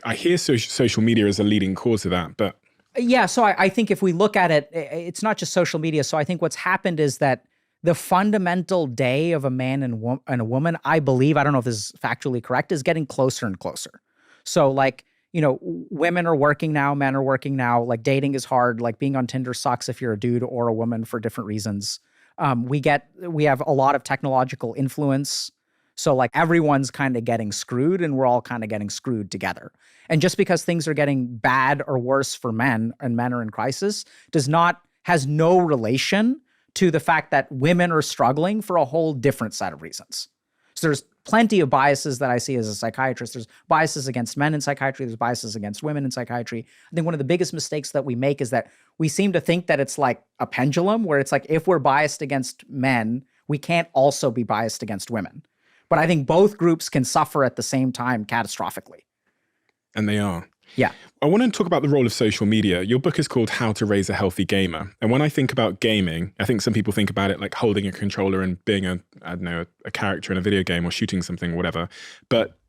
I hear social media as a leading cause of that, but... Yeah, so I think if we look at it, it's not just social media. So I think what's happened is that the fundamental day of a man and a woman, I believe, I don't know if this is factually correct, is getting closer and closer. So like, women are working now, men are working now, like dating is hard, like being on Tinder sucks if you're a dude or a woman for different reasons. We have a lot of technological influence. So like everyone's kind of getting screwed and we're all kind of getting screwed together. And just because things are getting bad or worse for men and men are in crisis has no relation to the fact that women are struggling for a whole different set of reasons. So there's plenty of biases that I see as a psychiatrist. There's biases against men in psychiatry. There's biases against women in psychiatry. I think one of the biggest mistakes that we make is that we seem to think that it's like a pendulum where it's like if we're biased against men, we can't also be biased against women. But I think both groups can suffer at the same time catastrophically. And they are. Yeah. I want to talk about the role of social media. Your book is called How to Raise a Healthy Gamer. And when I think about gaming, I think some people think about it like holding a controller and being a character in a video game or shooting something or whatever. But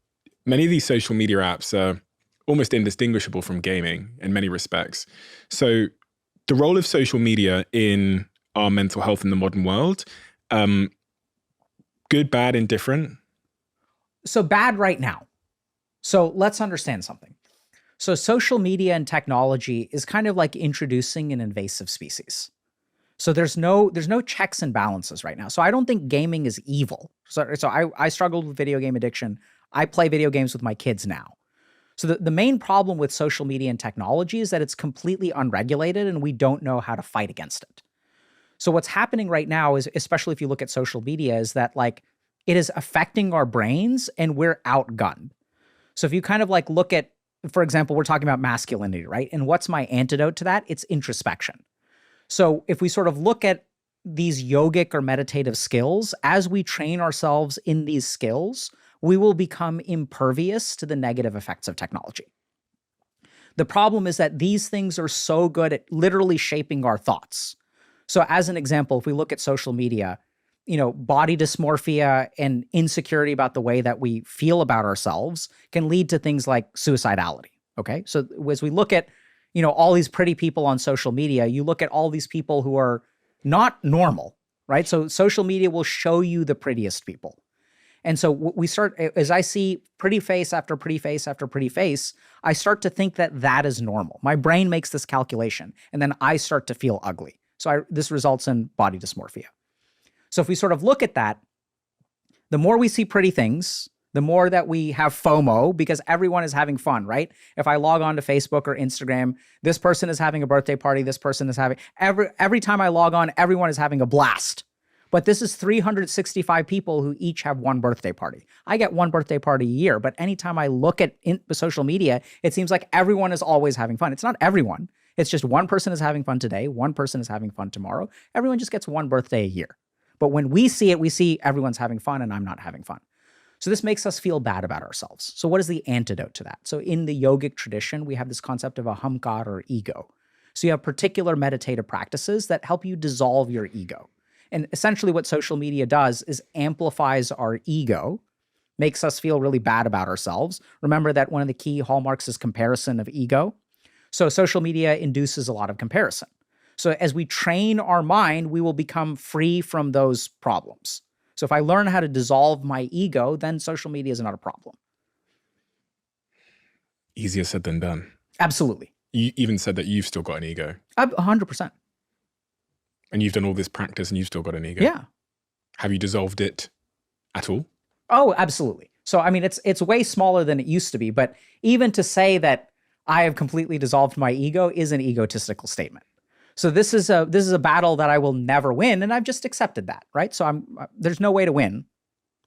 many of these social media apps are almost indistinguishable from gaming in many respects. So the role of social media in our mental health in the modern world, good, bad, indifferent? So bad right now. So let's understand something. So social media and technology is kind of like introducing an invasive species. So there's no checks and balances right now. So I don't think gaming is evil. So I struggled with video game addiction. I play video games with my kids now. So the main problem with social media and technology is that it's completely unregulated and we don't know how to fight against it. So what's happening right now is, especially if you look at social media, is that like it is affecting our brains and we're outgunned. So if you kind of like look at, for example, we're talking about masculinity, right? And what's my antidote to that? It's introspection. So if we sort of look at these yogic or meditative skills, as we train ourselves in these skills, we will become impervious to the negative effects of technology. The problem is that these things are so good at literally shaping our thoughts. So as an example, if we look at social media, body dysmorphia and insecurity about the way that we feel about ourselves can lead to things like suicidality, okay? So as we look at, all these pretty people on social media, you look at all these people who are not normal, right? So social media will show you the prettiest people. And so we start, as I see pretty face after pretty face after pretty face, I start to think that that is normal. My brain makes this calculation, and then I start to feel ugly. So this results in body dysmorphia. So if we sort of look at that, the more we see pretty things, the more that we have FOMO because everyone is having fun, right? If I log on to Facebook or Instagram, this person is having a birthday party, this person is having, every time I log on, everyone is having a blast. But this is 365 people who each have one birthday party. I get one birthday party a year, but anytime I look at social media, it seems like everyone is always having fun. It's not everyone. It's just one person is having fun today, one person is having fun tomorrow. Everyone just gets one birthday a year. But when we see it, we see everyone's having fun and I'm not having fun. So this makes us feel bad about ourselves. So what is the antidote to that? So in the yogic tradition, we have this concept of ahamkar or ego. So you have particular meditative practices that help you dissolve your ego. And essentially what social media does is amplifies our ego, makes us feel really bad about ourselves. Remember that one of the key hallmarks is comparison of ego. So social media induces a lot of comparison. So as we train our mind, we will become free from those problems. So if I learn how to dissolve my ego, then social media is not a problem. Easier said than done. Absolutely. You even said that you've still got an ego. 100%. And you've done all this practice and you've still got an ego. Yeah. Have you dissolved it at all? Oh, absolutely. So, I mean, it's way smaller than it used to be, but even to say that I have completely dissolved my ego is an egotistical statement. So this is a battle that I will never win, and I've just accepted that, right? So there's no way to win.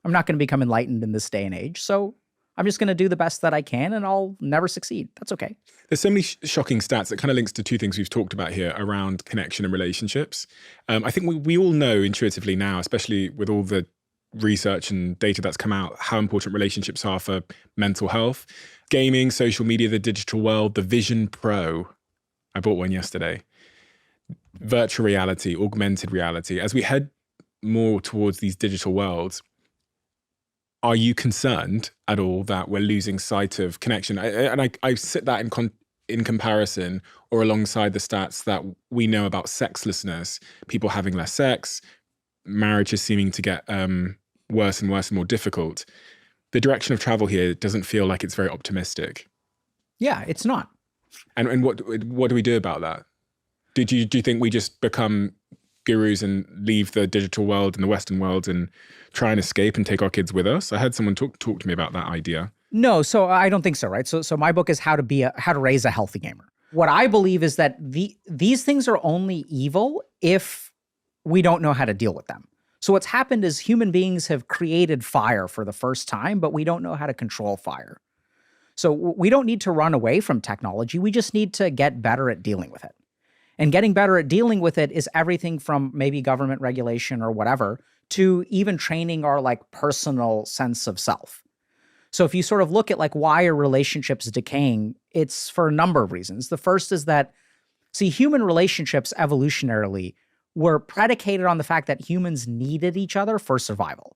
I'm not going to become enlightened in this day and age, so I'm just going to do the best that I can and I'll never succeed. That's okay. There's so many shocking stats that kind of links to two things we've talked about here around connection and relationships. I think we all know intuitively now, especially with all the research and data that's come out, how important relationships are for mental health. Gaming, social media, the digital world, the Vision Pro. I bought one yesterday. Virtual reality, augmented reality. As we head more towards these digital worlds, are you concerned at all that we're losing sight of connection? I sit that in comparison or alongside the stats that we know about sexlessness, people having less sex, marriages seeming to get worse and worse and more difficult. The direction of travel here doesn't feel like it's very optimistic. Yeah, it's not. And what do we do about that? Do you think we just become gurus and leave the digital world and the Western world and try and escape and take our kids with us? I had someone talk to me about that idea. No, so I don't think so, right? So my book is how to raise a healthy gamer. What I believe is that these things are only evil if we don't know how to deal with them. So what's happened is human beings have created fire for the first time, but we don't know how to control fire. So we don't need to run away from technology. We just need to get better at dealing with it. And getting better at dealing with it is everything from maybe government regulation or whatever to even training our like personal sense of self. So if you sort of look at like why are relationships decaying, it's for a number of reasons. The first is that, see, human relationships evolutionarily were predicated on the fact that humans needed each other for survival.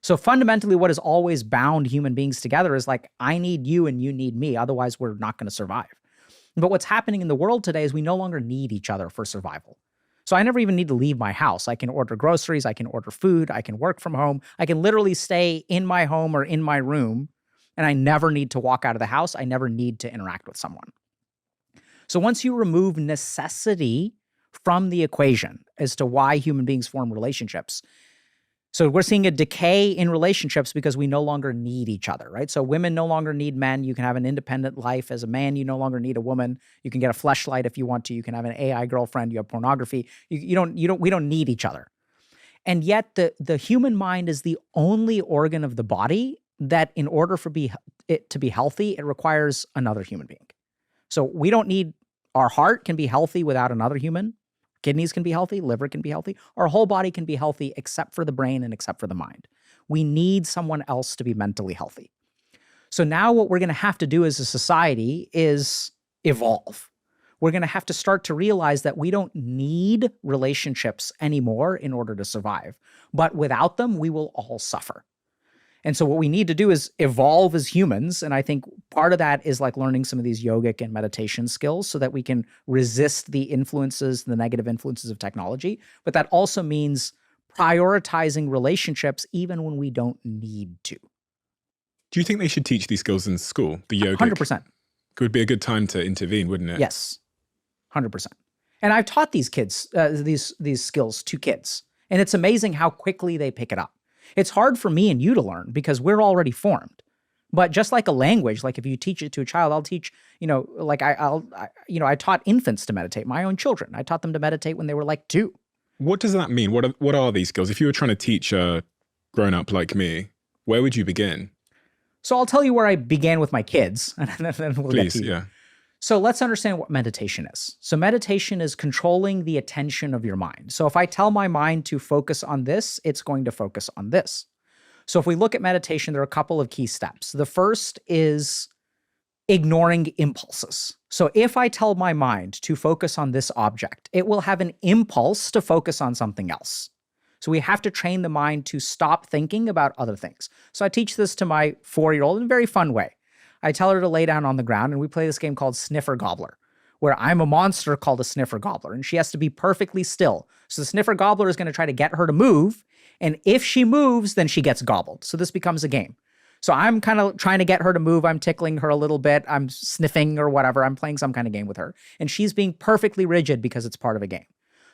So fundamentally, what has always bound human beings together is like, I need you and you need me. Otherwise, we're not going to survive. But what's happening in the world today is we no longer need each other for survival. So I never even need to leave my house. I can order groceries. I can order food. I can work from home. I can literally stay in my home or in my room, and I never need to walk out of the house. I never need to interact with someone. So once you remove necessity from the equation as to why human beings form relationships, so we're seeing a decay in relationships because we no longer need each other, right? So women no longer need men. You can have an independent life. As a man, you no longer need a woman. You can get a fleshlight if you want to. You can have an AI girlfriend. You have pornography. We don't need each other. And yet the human mind is the only organ of the body that in order for it to be healthy, it requires another human being. So we don't need, our heart can be healthy without another human. Kidneys can be healthy, liver can be healthy. Our whole body can be healthy except for the brain and except for the mind. We need someone else to be mentally healthy. So now what we're going to have to do as a society is evolve. We're going to have to start to realize that we don't need relationships anymore in order to survive. But without them, we will all suffer. And so what we need to do is evolve as humans. And I think part of that is like learning some of these yogic and meditation skills so that we can resist the influences, the negative influences of technology. But that also means prioritizing relationships even when we don't need to. Do you think they should teach these skills in school, the yogic? 100%. It would be a good time to intervene, wouldn't it? Yes, 100%. And I've taught these kids, these skills to kids. And it's amazing how quickly they pick it up. It's hard for me and you to learn because we're already formed. But just like a language, like if you teach it to a child, I'll teach, like I taught infants to meditate, my own children. I taught them to meditate when they were like 2. What does that mean? What are these skills? If you were trying to teach a grown-up like me, where would you begin? So I'll tell you where I began with my kids, and then we'll Please, get to you. yeah. So let's understand what meditation is. So meditation is controlling the attention of your mind. So if I tell my mind to focus on this, it's going to focus on this. So if we look at meditation, there are a couple of key steps. The first is ignoring impulses. So if I tell my mind to focus on this object, it will have an impulse to focus on something else. So we have to train the mind to stop thinking about other things. So I teach this to my 4-year-old in a very fun way. I tell her to lay down on the ground, and we play this game called Sniffer Gobbler, where I'm a monster called a Sniffer Gobbler, and she has to be perfectly still. So the Sniffer Gobbler is going to try to get her to move, and if she moves, then she gets gobbled. So this becomes a game. So I'm kind of trying to get her to move. I'm tickling her a little bit. I'm sniffing or whatever. I'm playing some kind of game with her, and she's being perfectly rigid because it's part of a game.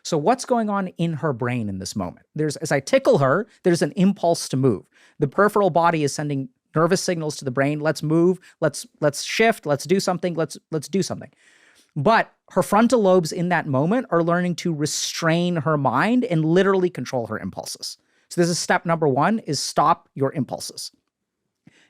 So what's going on in her brain in this moment? As I tickle her, there's an impulse to move. The peripheral body is sending nervous signals to the brain. Let's move. Let's shift. Let's do something. Let's do something. But her frontal lobes in that moment are learning to restrain her mind and literally control her impulses. So this is step number 1 is stop your impulses.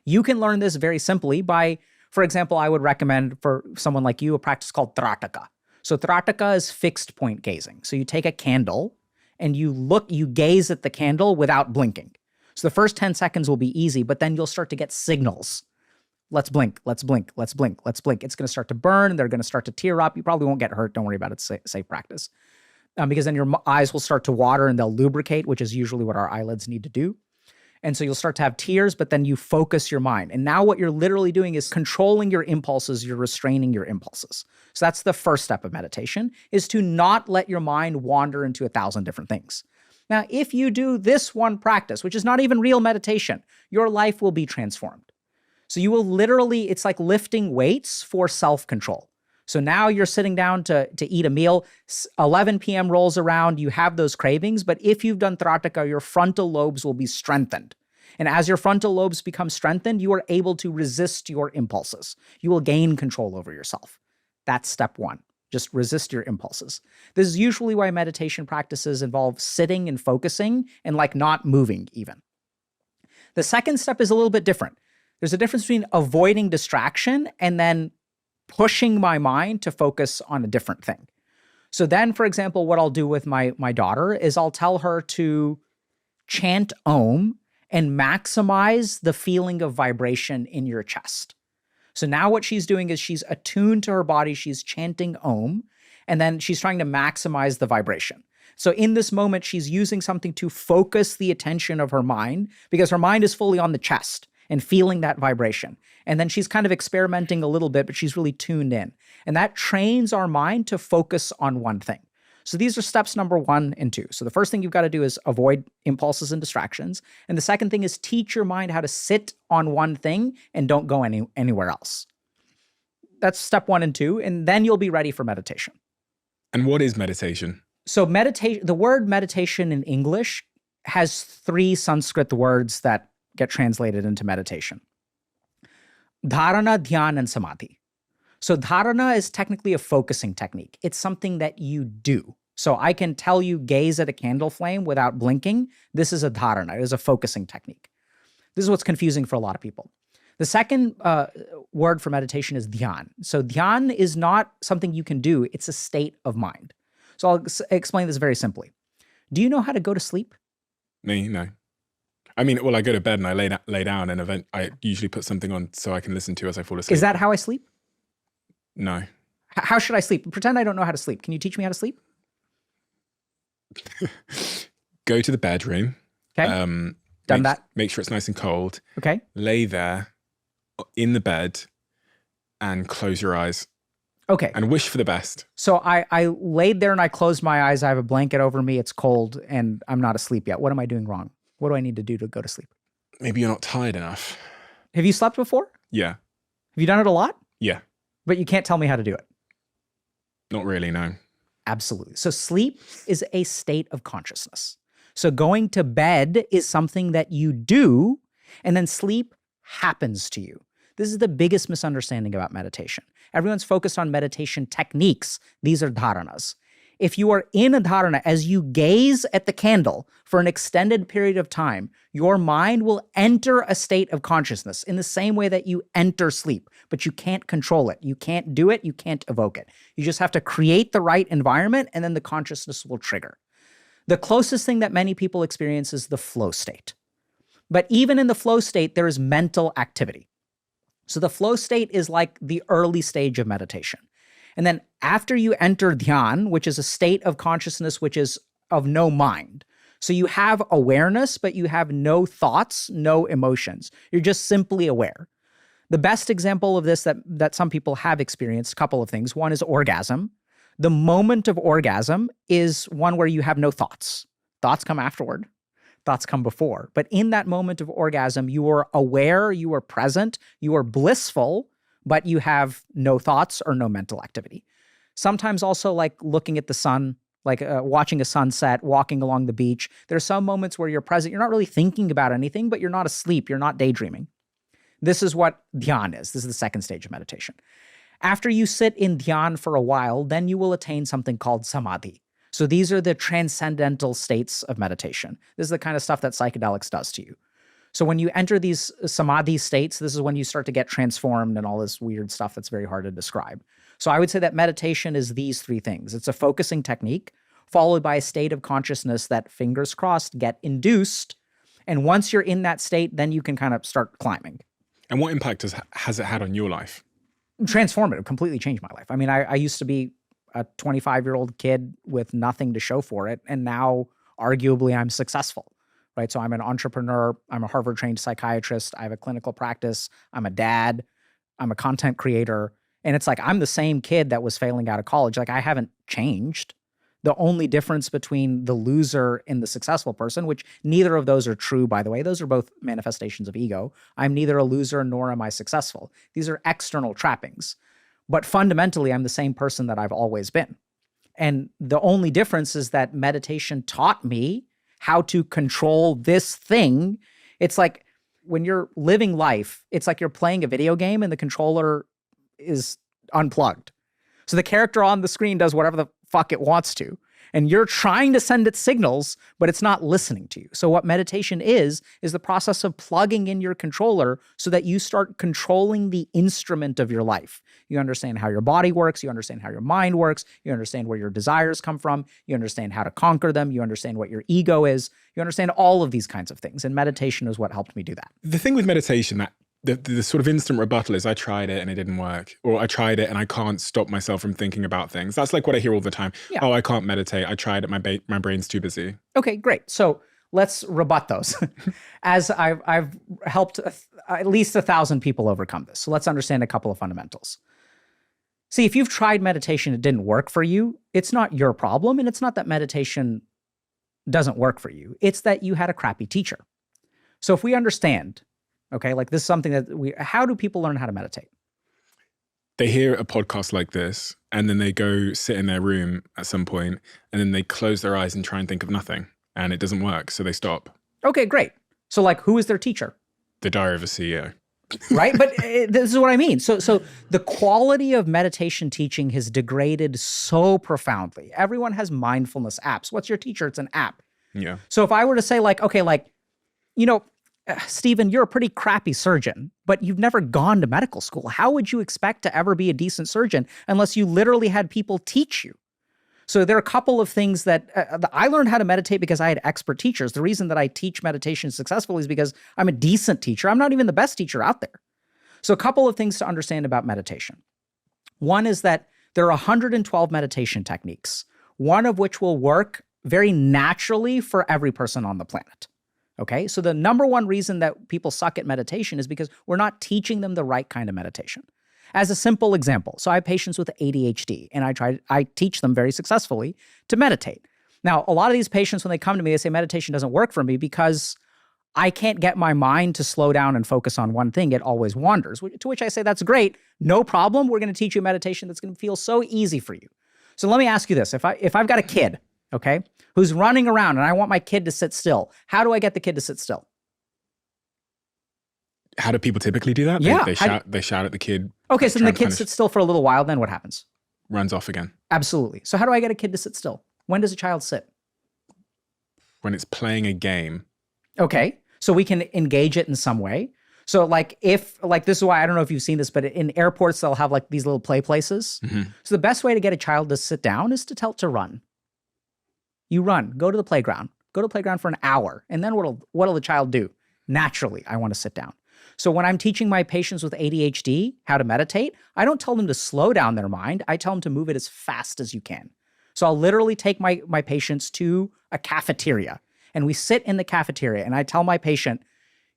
You can learn this very simply by, for example, I would recommend for someone like you a practice called Trataka. So Trataka is fixed point gazing. So you take a candle and you gaze at the candle without blinking. So the first 10 seconds will be easy, but then you'll start to get signals. Let's blink, let's blink, let's blink, let's blink. It's going to start to burn. They're going to start to tear up. You probably won't get hurt. Don't worry about it. It's safe practice. Because then your eyes will start to water and they'll lubricate, which is usually what our eyelids need to do. And so you'll start to have tears, but then you focus your mind. And now what you're literally doing is controlling your impulses. You're restraining your impulses. So that's the first step of meditation, is to not let your mind wander into 1,000 different things. Now, if you do this one practice, which is not even real meditation, your life will be transformed. So you will literally, it's like lifting weights for self-control. So now you're sitting down to eat a meal, 11 p.m. rolls around, you have those cravings, but if you've done Trataka, your frontal lobes will be strengthened. And as your frontal lobes become strengthened, you are able to resist your impulses. You will gain control over yourself. That's step one. Just resist your impulses. This is usually why meditation practices involve sitting and focusing and like not moving even. The second step is a little bit different. There's a difference between avoiding distraction and then pushing my mind to focus on a different thing. So then, for example, what I'll do with my daughter is I'll tell her to chant Om and maximize the feeling of vibration in your chest. So now what she's doing is she's attuned to her body, she's chanting Om, and then she's trying to maximize the vibration. So in this moment, she's using something to focus the attention of her mind because her mind is fully on the chest and feeling that vibration. And then she's kind of experimenting a little bit, but she's really tuned in. And that trains our mind to focus on one thing. So these are steps number 1 and 2. So the first thing you've got to do is avoid impulses and distractions. And the second thing is teach your mind how to sit on one thing and don't go anywhere else. That's step 1 and 2. And then you'll be ready for meditation. And what is meditation? So the word meditation in English has 3 Sanskrit words that get translated into meditation. Dharana, Dhyan, and Samadhi. So dharana is technically a focusing technique. It's something that you do. So I can tell you gaze at a candle flame without blinking. This is a dharana. It is a focusing technique. This is what's confusing for a lot of people. The second word for meditation is dhyan. So dhyan is not something you can do. It's a state of mind. So I'll explain this very simply. Do you know how to go to sleep? Me? No. I mean, well, I go to bed and I lay down and I usually put something on so I can listen to as I fall asleep. Is that how I sleep? No. How should I sleep? Pretend I don't know how to sleep. Can you teach me how to sleep? Go to the bedroom. Okay. Done that. Make sure it's nice and cold. Okay. Lay there in the bed and close your eyes. Okay. And wish for the best. So I laid there and I closed my eyes. I have a blanket over me. It's cold and I'm not asleep yet. What am I doing wrong? What do I need to do to go to sleep? Maybe you're not tired enough. Have you slept before? Yeah. Have you done it a lot? Yeah. But you can't tell me how to do it. Not really, no. Absolutely. So sleep is a state of consciousness. So going to bed is something that you do, and then sleep happens to you. This is the biggest misunderstanding about meditation. Everyone's focused on meditation techniques. These are dharanas. If you are in a dharana, as you gaze at the candle for an extended period of time, your mind will enter a state of consciousness in the same way that you enter sleep, but you can't control it. You can't do it. You can't evoke it. You just have to create the right environment, and then the consciousness will trigger. The closest thing that many people experience is the flow state. But even in the flow state, there is mental activity. So the flow state is like the early stage of meditation. And then after you enter dhyan, which is a state of consciousness which is of no mind. So you have awareness, but you have no thoughts, no emotions. You're just simply aware. The best example of this that some people have experienced, a couple of things. One is orgasm. The moment of orgasm is one where you have no thoughts. Thoughts come afterward. Thoughts come before. But in that moment of orgasm, you are aware, you are present, you are blissful, but you have no thoughts or no mental activity. Sometimes also like looking at the sun, like watching a sunset, walking along the beach. There are some moments where you're present. You're not really thinking about anything, but you're not asleep. You're not daydreaming. This is what dhyan is. This is the second stage of meditation. After you sit in dhyan for a while, then you will attain something called samadhi. So these are the transcendental states of meditation. This is the kind of stuff that psychedelics does to you. So when you enter these samadhi states, this is when you start to get transformed and all this weird stuff that's very hard to describe. So I would say that meditation is these three things. It's a focusing technique followed by a state of consciousness that, fingers crossed, get induced. And once you're in that state, then you can kind of start climbing. And what impact has it had on your life? Transformative, completely changed my life. I mean, I used to be a 25-year-old kid with nothing to show for it. And now, arguably, I'm successful. Right? So I'm an entrepreneur. I'm a Harvard-trained psychiatrist. I have a clinical practice. I'm a dad. I'm a content creator. And it's like, I'm the same kid that was failing out of college. Like, I haven't changed. The only difference between the loser and the successful person, which neither of those are true, by the way, those are both manifestations of ego. I'm neither a loser nor am I successful. These are external trappings. But fundamentally, I'm the same person that I've always been. And the only difference is that meditation taught me how to control this thing. It's like when you're living life, it's like you're playing a video game and the controller is unplugged. So the character on the screen does whatever the fuck it wants to. And you're trying to send it signals, but it's not listening to you. So what meditation is the process of plugging in your controller so that you start controlling the instrument of your life. You understand how your body works. You understand how your mind works. You understand where your desires come from. You understand how to conquer them. You understand what your ego is. You understand all of these kinds of things. And meditation is what helped me do that. The thing with meditation, that the sort of instant rebuttal is I tried it and it didn't work, or I tried it and I can't stop myself from thinking about things. That's like what I hear all the time. Yeah. Oh, I can't meditate. I tried it. My brain's too busy. Okay, great. So let's rebut those. As I've helped at least 1,000 people overcome this. So let's understand a couple of fundamentals. See, if you've tried meditation, it didn't work for you, it's not your problem. And it's not that meditation doesn't work for you. It's that you had a crappy teacher. So if we understand, okay, like this is something that how do people learn how to meditate? They hear a podcast like this and then they go sit in their room at some point and then they close their eyes and try and think of nothing and it doesn't work. So they stop. Okay, great. So like, who is their teacher? The Diary of a CEO. Right? But this is what I mean. So the quality of meditation teaching has degraded so profoundly. Everyone has mindfulness apps. What's your teacher? It's an app. Yeah. So if I were to say like, okay, like, you know, Stephen, you're a pretty crappy surgeon, but you've never gone to medical school. How would you expect to ever be a decent surgeon unless you literally had people teach you? So there are a couple of things that I learned how to meditate because I had expert teachers. The reason that I teach meditation successfully is because I'm a decent teacher. I'm not even the best teacher out there. So a couple of things to understand about meditation. One is that there are 112 meditation techniques, one of which will work very naturally for every person on the planet. Okay, so the number one reason that people suck at meditation is because we're not teaching them the right kind of meditation. As a simple example, so I have patients with ADHD, and I teach them very successfully to meditate. Now, a lot of these patients, when they come to me, they say meditation doesn't work for me because I can't get my mind to slow down and focus on one thing. It always wanders, to which I say, that's great. No problem. We're going to teach you meditation that's going to feel so easy for you. So let me ask you this. If I've got a kid, okay, who's running around and I want my kid to sit still, how do I get the kid to sit still? How do people typically do that? Yeah. They shout at the kid. Okay, so then the kid sits still for a little while, then what happens? Runs off again. Absolutely. So how do I get a kid to sit still? When does a child sit? When it's playing a game. Okay, so we can engage it in some way. So like this is why, I don't know if you've seen this, but in airports, they'll have like these little play places. Mm-hmm. So the best way to get a child to sit down is to tell it to run. You run, go to the playground for an hour. And then what'll the child do? Naturally, I want to sit down. So when I'm teaching my patients with ADHD how to meditate, I don't tell them to slow down their mind. I tell them to move it as fast as you can. So I'll literally take my patients to a cafeteria and we sit in the cafeteria and I tell my patient,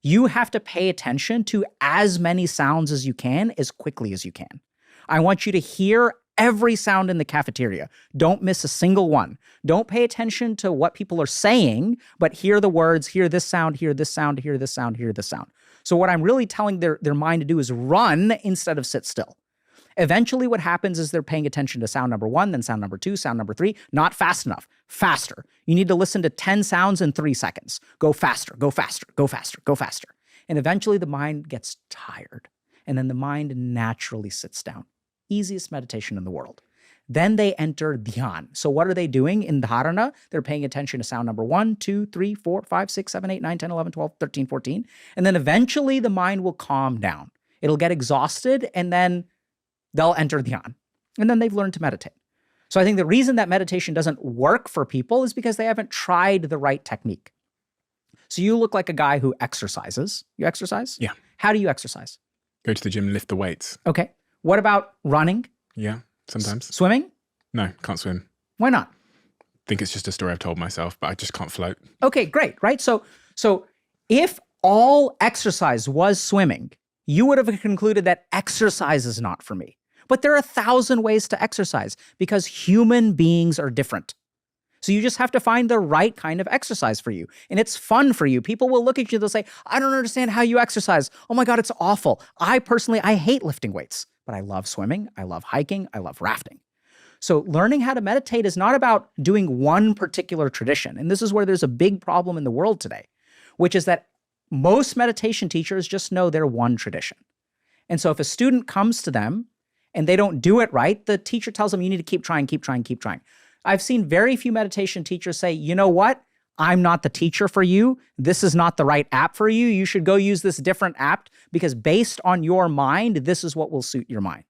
you have to pay attention to as many sounds as you can, as quickly as you can. I want you to hear every sound in the cafeteria. Don't miss a single one. Don't pay attention to what people are saying, but hear the words, hear this sound, hear this sound, hear this sound, hear this sound. So what I'm really telling their mind to do is run instead of sit still. Eventually what happens is they're paying attention to sound number 1, then sound number 2, sound number 3, not fast enough, faster. You need to listen to 10 sounds in 3 seconds. Go faster, go faster, go faster, go faster. And eventually the mind gets tired and then the mind naturally sits down. Easiest meditation in the world. Then they enter dhyan. So what are they doing in dharana? They're paying attention to sound number 1, 2, 3, 4, 5, 6, 7, 8, 9, 10, 11, 12, 13, 14. And then eventually the mind will calm down. It'll get exhausted and then they'll enter dhyan. And then they've learned to meditate. So I think the reason that meditation doesn't work for people is because they haven't tried the right technique. So you look like a guy who exercises. You exercise? Yeah. How do you exercise? Go to the gym, lift the weights. Okay. What about running? Yeah, sometimes. Swimming? No, can't swim. Why not? Think it's just a story I've told myself, but I just can't float. Okay, great, right? So if all exercise was swimming, you would have concluded that exercise is not for me. But there are 1,000 ways to exercise because human beings are different. So you just have to find the right kind of exercise for you. And it's fun for you. People will look at you, they'll say, I don't understand how you exercise. Oh my God, it's awful. I hate lifting weights, but I love swimming, I love hiking, I love rafting. So learning how to meditate is not about doing one particular tradition. And this is where there's a big problem in the world today, which is that most meditation teachers just know their one tradition. And so if a student comes to them and they don't do it right, the teacher tells them, you need to keep trying, keep trying, keep trying. I've seen very few meditation teachers say, you know what? I'm not the teacher for you. This is not the right app for you. You should go use this different app because based on your mind, this is what will suit your mind.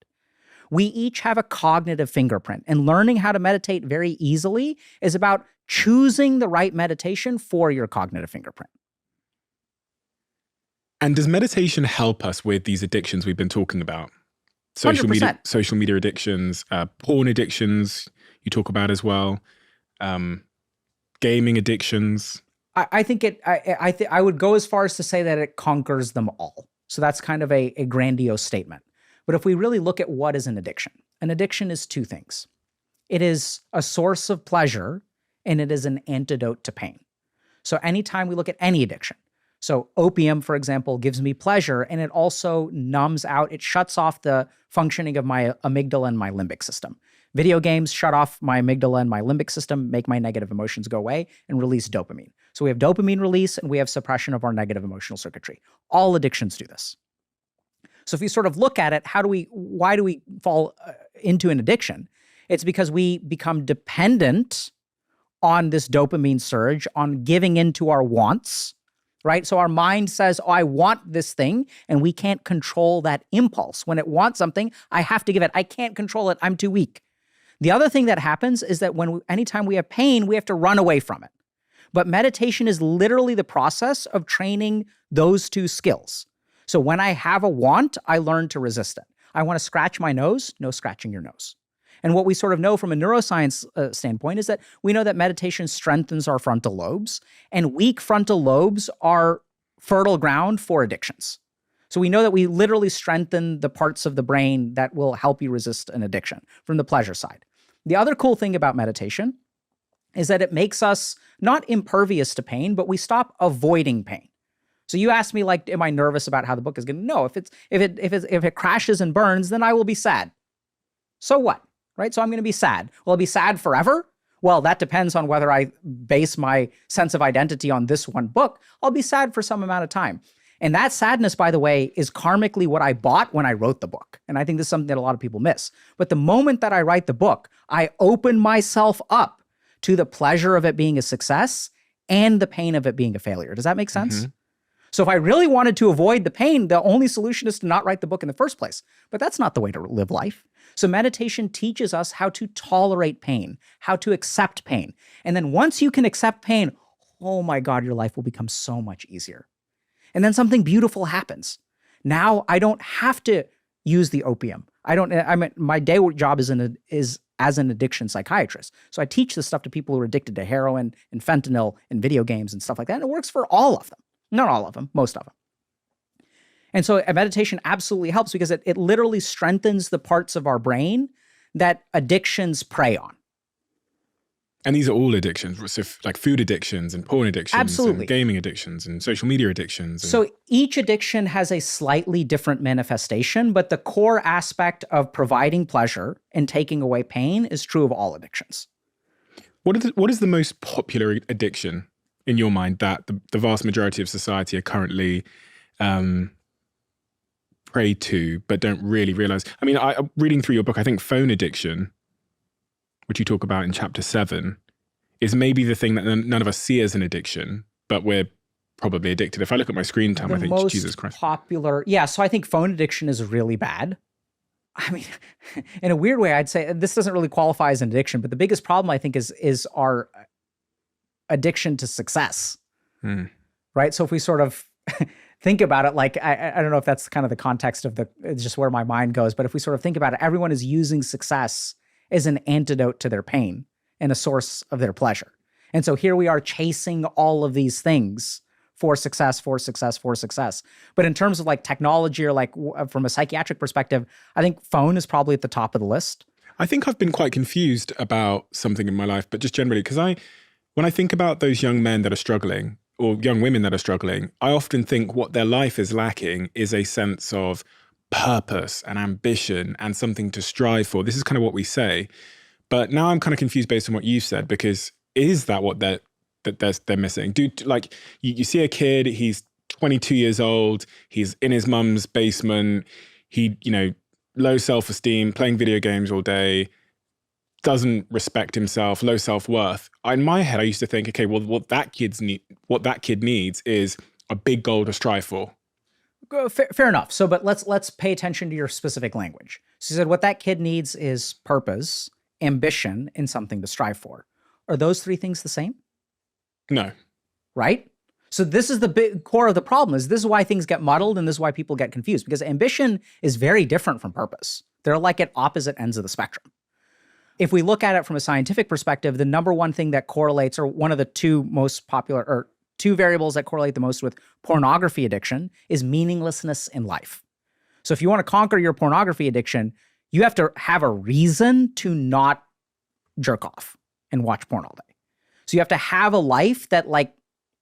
We each have a cognitive fingerprint, and learning how to meditate very easily is about choosing the right meditation for your cognitive fingerprint. And does meditation help us with these addictions we've been talking about? Social 100%. social media addictions, porn addictions, you talk about as well, gaming addictions. I think I would go as far as to say that it conquers them all. So that's kind of a grandiose statement. But if we really look at what is an addiction is two things. It is a source of pleasure and it is an antidote to pain. So anytime we look at any addiction, so opium, for example, gives me pleasure and it also numbs out, it shuts off the functioning of my amygdala and my limbic system. Video games shut off my amygdala and my limbic system, make my negative emotions go away, and release dopamine. So we have dopamine release and we have suppression of our negative emotional circuitry. All addictions do this. So if you sort of look at it, why do we fall into an addiction? It's because we become dependent on this dopamine surge, on giving into our wants, right? So our mind says, oh, I want this thing, and we can't control that impulse. When it wants something, I have to give it. I can't control it. I'm too weak. The other thing that happens is that anytime we have pain, we have to run away from it. But meditation is literally the process of training those two skills. So when I have a want, I learn to resist it. I want to scratch my nose, no scratching your nose. And what we sort of know from a neuroscience standpoint is that we know that meditation strengthens our frontal lobes, and weak frontal lobes are fertile ground for addictions. So we know that we literally strengthen the parts of the brain that will help you resist an addiction from the pleasure side. The other cool thing about meditation is that it makes us not impervious to pain, but we stop avoiding pain. So you asked me, like, am I nervous about how the book is going to? No, if it crashes and burns, then I will be sad. So what? Right? So I'm going to be sad. Will I be sad forever? Well, that depends on whether I base my sense of identity on this one book. I'll be sad for some amount of time. And that sadness, by the way, is karmically what I bought when I wrote the book. And I think this is something that a lot of people miss. But the moment that I write the book, I open myself up to the pleasure of it being a success and the pain of it being a failure. Does that make sense? Mm-hmm. So if I really wanted to avoid the pain, the only solution is to not write the book in the first place. But that's not the way to live life. So meditation teaches us how to tolerate pain, how to accept pain. And then once you can accept pain, oh my God, your life will become so much easier. And then something beautiful happens. Now I don't have to use the opium. My day job is as an addiction psychiatrist. So I teach this stuff to people who are addicted to heroin and fentanyl and video games and stuff like that. And it works for all of them. Not all of them, most of them. And so meditation absolutely helps because it literally strengthens the parts of our brain that addictions prey on. And these are all addictions, so like food addictions and porn addictions, absolutely, and gaming addictions and social media addictions. So each addiction has a slightly different manifestation, but the core aspect of providing pleasure and taking away pain is true of all addictions. What is the most popular addiction in your mind that the vast majority of society are currently prey to, but don't really realize? I mean, reading through your book, I think phone addiction which you talk about in chapter 7, is maybe the thing that none of us see as an addiction, but we're probably addicted. If I look at my screen time, I think, most Jesus Christ. popular, so I think phone addiction is really bad. I mean, in a weird way, I'd say this doesn't really qualify as an addiction, but the biggest problem I think is our addiction to success, right? So if we sort of think about it, like, I don't know if that's kind of the context of just where my mind goes, but if we sort of think about it, everyone is using success as an antidote to their pain and a source of their pleasure. And so here we are chasing all of these things for success, for success, for success. But in terms of like technology or like from a psychiatric perspective, I think phone is probably at the top of the list. I think I've been quite confused about something in my life, but just generally, because when I think about those young men that are struggling or young women that are struggling, I often think what their life is lacking is a sense of purpose and ambition and something to strive for. This is kind of what we say. But now I'm kind of confused based on what you've said, because is that what they're missing? Like you see a kid, he's 22 years old, he's in his mum's basement, he, low self-esteem, playing video games all day, doesn't respect himself, low self-worth. In my head, I used to think, okay, well, what that kid needs is a big goal to strive for. Fair enough. So, but let's pay attention to your specific language. So you said what that kid needs is purpose, ambition, and something to strive for. Are those three things the same? No. Right? So this is the big core of the problem. This is why things get muddled, and this is why people get confused, because ambition is very different from purpose. They're like at opposite ends of the spectrum. If we look at it from a scientific perspective, the number one thing that correlates, or one of the two most popular, or two variables that correlate the most with pornography addiction, is meaninglessness in life. So if you want to conquer your pornography addiction, you have to have a reason to not jerk off and watch porn all day. So you have to have a life that like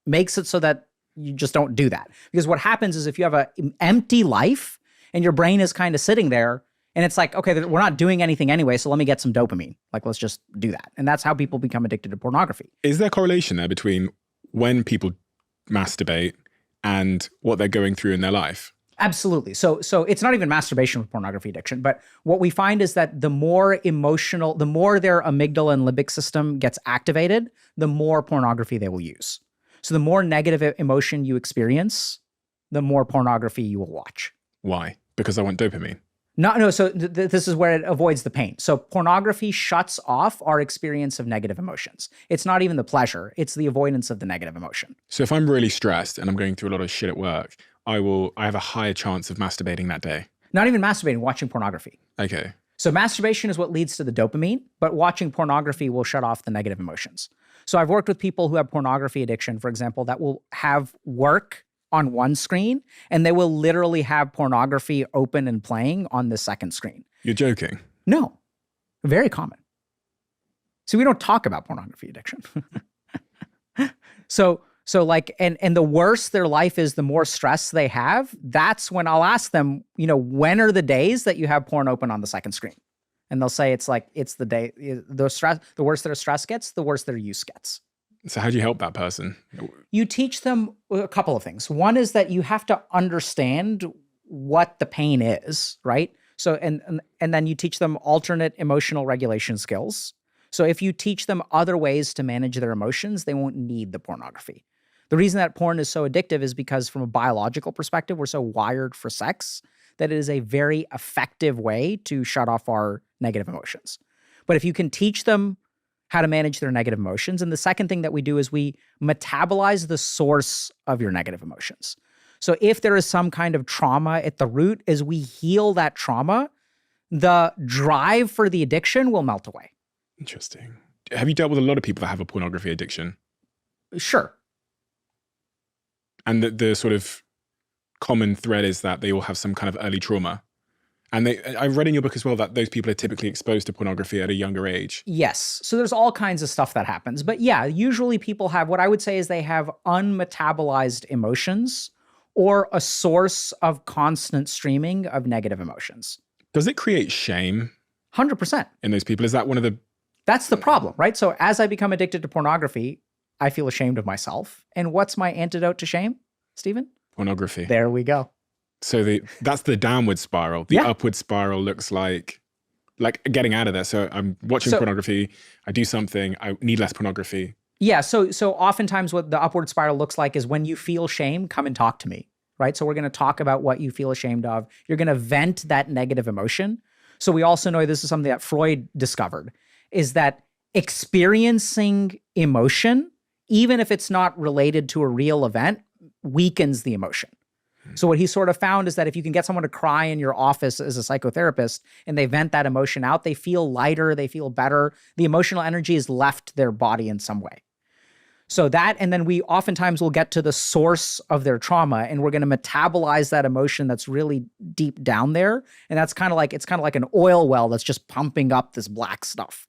makes it so that you just don't do that. Because what happens is if you have an empty life and your brain is kind of sitting there and it's like, okay, we're not doing anything anyway, so let me get some dopamine. Like, let's just do that. And that's how people become addicted to pornography. Is there a correlation there between when people masturbate and what they're going through in their life? Absolutely. So it's not even masturbation with pornography addiction, but what we find is that the more emotional, the more their amygdala and limbic system gets activated, the more pornography they will use. So the more negative emotion you experience, the more pornography you will watch. Why? Because I want dopamine. No. So this is where it avoids the pain. So pornography shuts off our experience of negative emotions. It's not even the pleasure. It's the avoidance of the negative emotion. So if I'm really stressed and I'm going through a lot of shit at work, I have a higher chance of masturbating that day. Not even masturbating, watching pornography. Okay. So masturbation is what leads to the dopamine, but watching pornography will shut off the negative emotions. So I've worked with people who have pornography addiction, for example, that will have work on one screen, and they will literally have pornography open and playing on the second screen. You're joking? No. Very common. See, we don't talk about pornography addiction. So like, and the worse their life is, the more stress they have. That's when I'll ask them, when are the days that you have porn open on the second screen? And they'll say it's the day, the worse their stress gets, the worse their use gets. So how do you help that person? You teach them a couple of things. One is that you have to understand what the pain is, right? So, and then you teach them alternate emotional regulation skills. So if you teach them other ways to manage their emotions, they won't need the pornography. The reason that porn is so addictive is because from a biological perspective, we're so wired for sex that it is a very effective way to shut off our negative emotions. But if you can teach them how to manage their negative emotions, and the second thing that we do is we metabolize the source of your negative emotions. So if there is some kind of trauma at the root, as we heal that trauma, the drive for the addiction will melt away. Interesting. Have you dealt with a lot of people that have a pornography addiction? Sure. And the sort of common thread is that they all have some kind of early trauma. And I've read in your book as well that those people are typically exposed to pornography at a younger age. Yes. So there's all kinds of stuff that happens. But yeah, usually people have, what I would say is they have unmetabolized emotions or a source of constant streaming of negative emotions. Does it create shame? 100%. In those people? Is that one of the... That's the problem, right? So as I become addicted to pornography, I feel ashamed of myself. And what's my antidote to shame, Stephen? Pornography. There we go. So that's the downward spiral. The upward spiral looks like like getting out of there. So I'm watching pornography. I do something. I need less pornography. Yeah. So oftentimes what the upward spiral looks like is when you feel shame, come and talk to me, right? So we're going to talk about what you feel ashamed of. You're going to vent that negative emotion. So we also know this is something that Freud discovered, is that experiencing emotion, even if it's not related to a real event, weakens the emotion. So what he sort of found is that if you can get someone to cry in your office as a psychotherapist and they vent that emotion out, they feel lighter, they feel better. The emotional energy has left their body in some way. So that, and then we oftentimes will get to the source of their trauma and we're going to metabolize that emotion that's really deep down there. And that's kind of like, it's kind of like an oil well that's just pumping up this black stuff.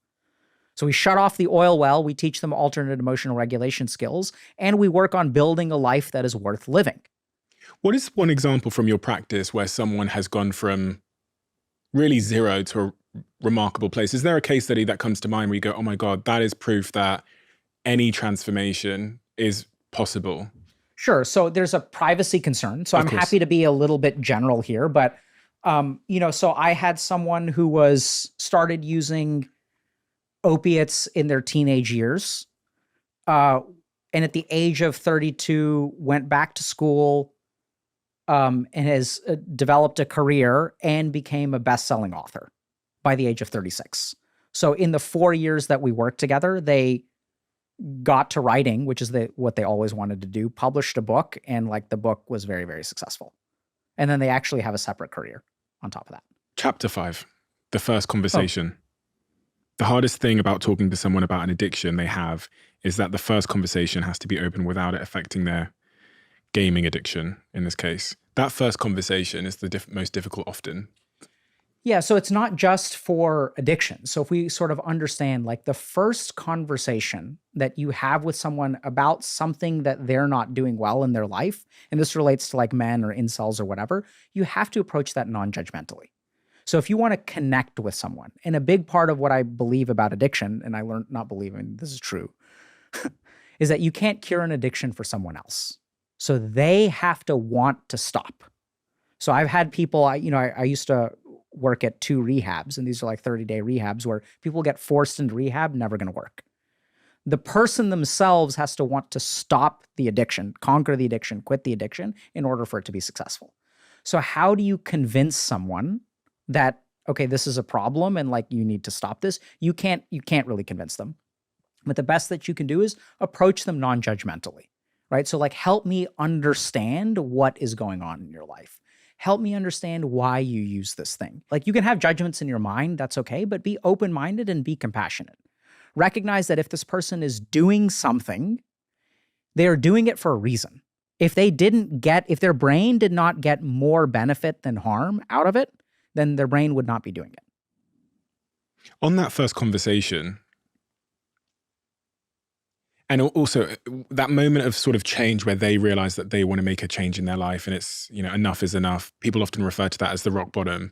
So we shut off the oil well, we teach them alternate emotional regulation skills, and we work on building a life that is worth living. What is one example from your practice where someone has gone from really zero to a remarkable place? Is there a case study that comes to mind where you go, oh my God, that is proof that any transformation is possible? Sure. So there's a privacy concern. So I'm happy to be a little bit general here, but so I had someone who started using opiates in their teenage years, and at the age of 32 went back to school, and has developed a career and became a best-selling author by the age of 36. So in the 4 years that we worked together, they got to writing, which is what they always wanted to do, published a book, and the book was very, very successful. And then they actually have a separate career on top of that. Chapter 5, the first conversation. The hardest thing about talking to someone about an addiction they have is that the first conversation has to be open without it affecting their gaming addiction, in this case. That first conversation is the most difficult often. Yeah, so it's not just for addiction. So if we sort of understand the first conversation that you have with someone about something that they're not doing well in their life, and this relates to men or incels or whatever, you have to approach that non-judgmentally. So if you want to connect with someone, and a big part of what I believe about addiction, and I learned not believing, this is true, is that you can't cure an addiction for someone else. So they have to want to stop. So I've had people, I used to work at 2 rehabs, and these are 30-day rehabs where people get forced into rehab, never going to work. The person themselves has to want to stop the addiction, conquer the addiction, quit the addiction in order for it to be successful. So how do you convince someone that, okay, this is a problem and you need to stop this? You can't really convince them. But the best that you can do is approach them non-judgmentally, right? So help me understand what is going on in your life. Help me understand why you use this thing. You can have judgments in your mind, that's okay, but be open-minded and be compassionate. Recognize that if this person is doing something, they are doing it for a reason. If their brain did not get more benefit than harm out of it, then their brain would not be doing it. On that first conversation, and also that moment of sort of change where they realize that they want to make a change in their life and it's, enough is enough. People often refer to that as the rock bottom.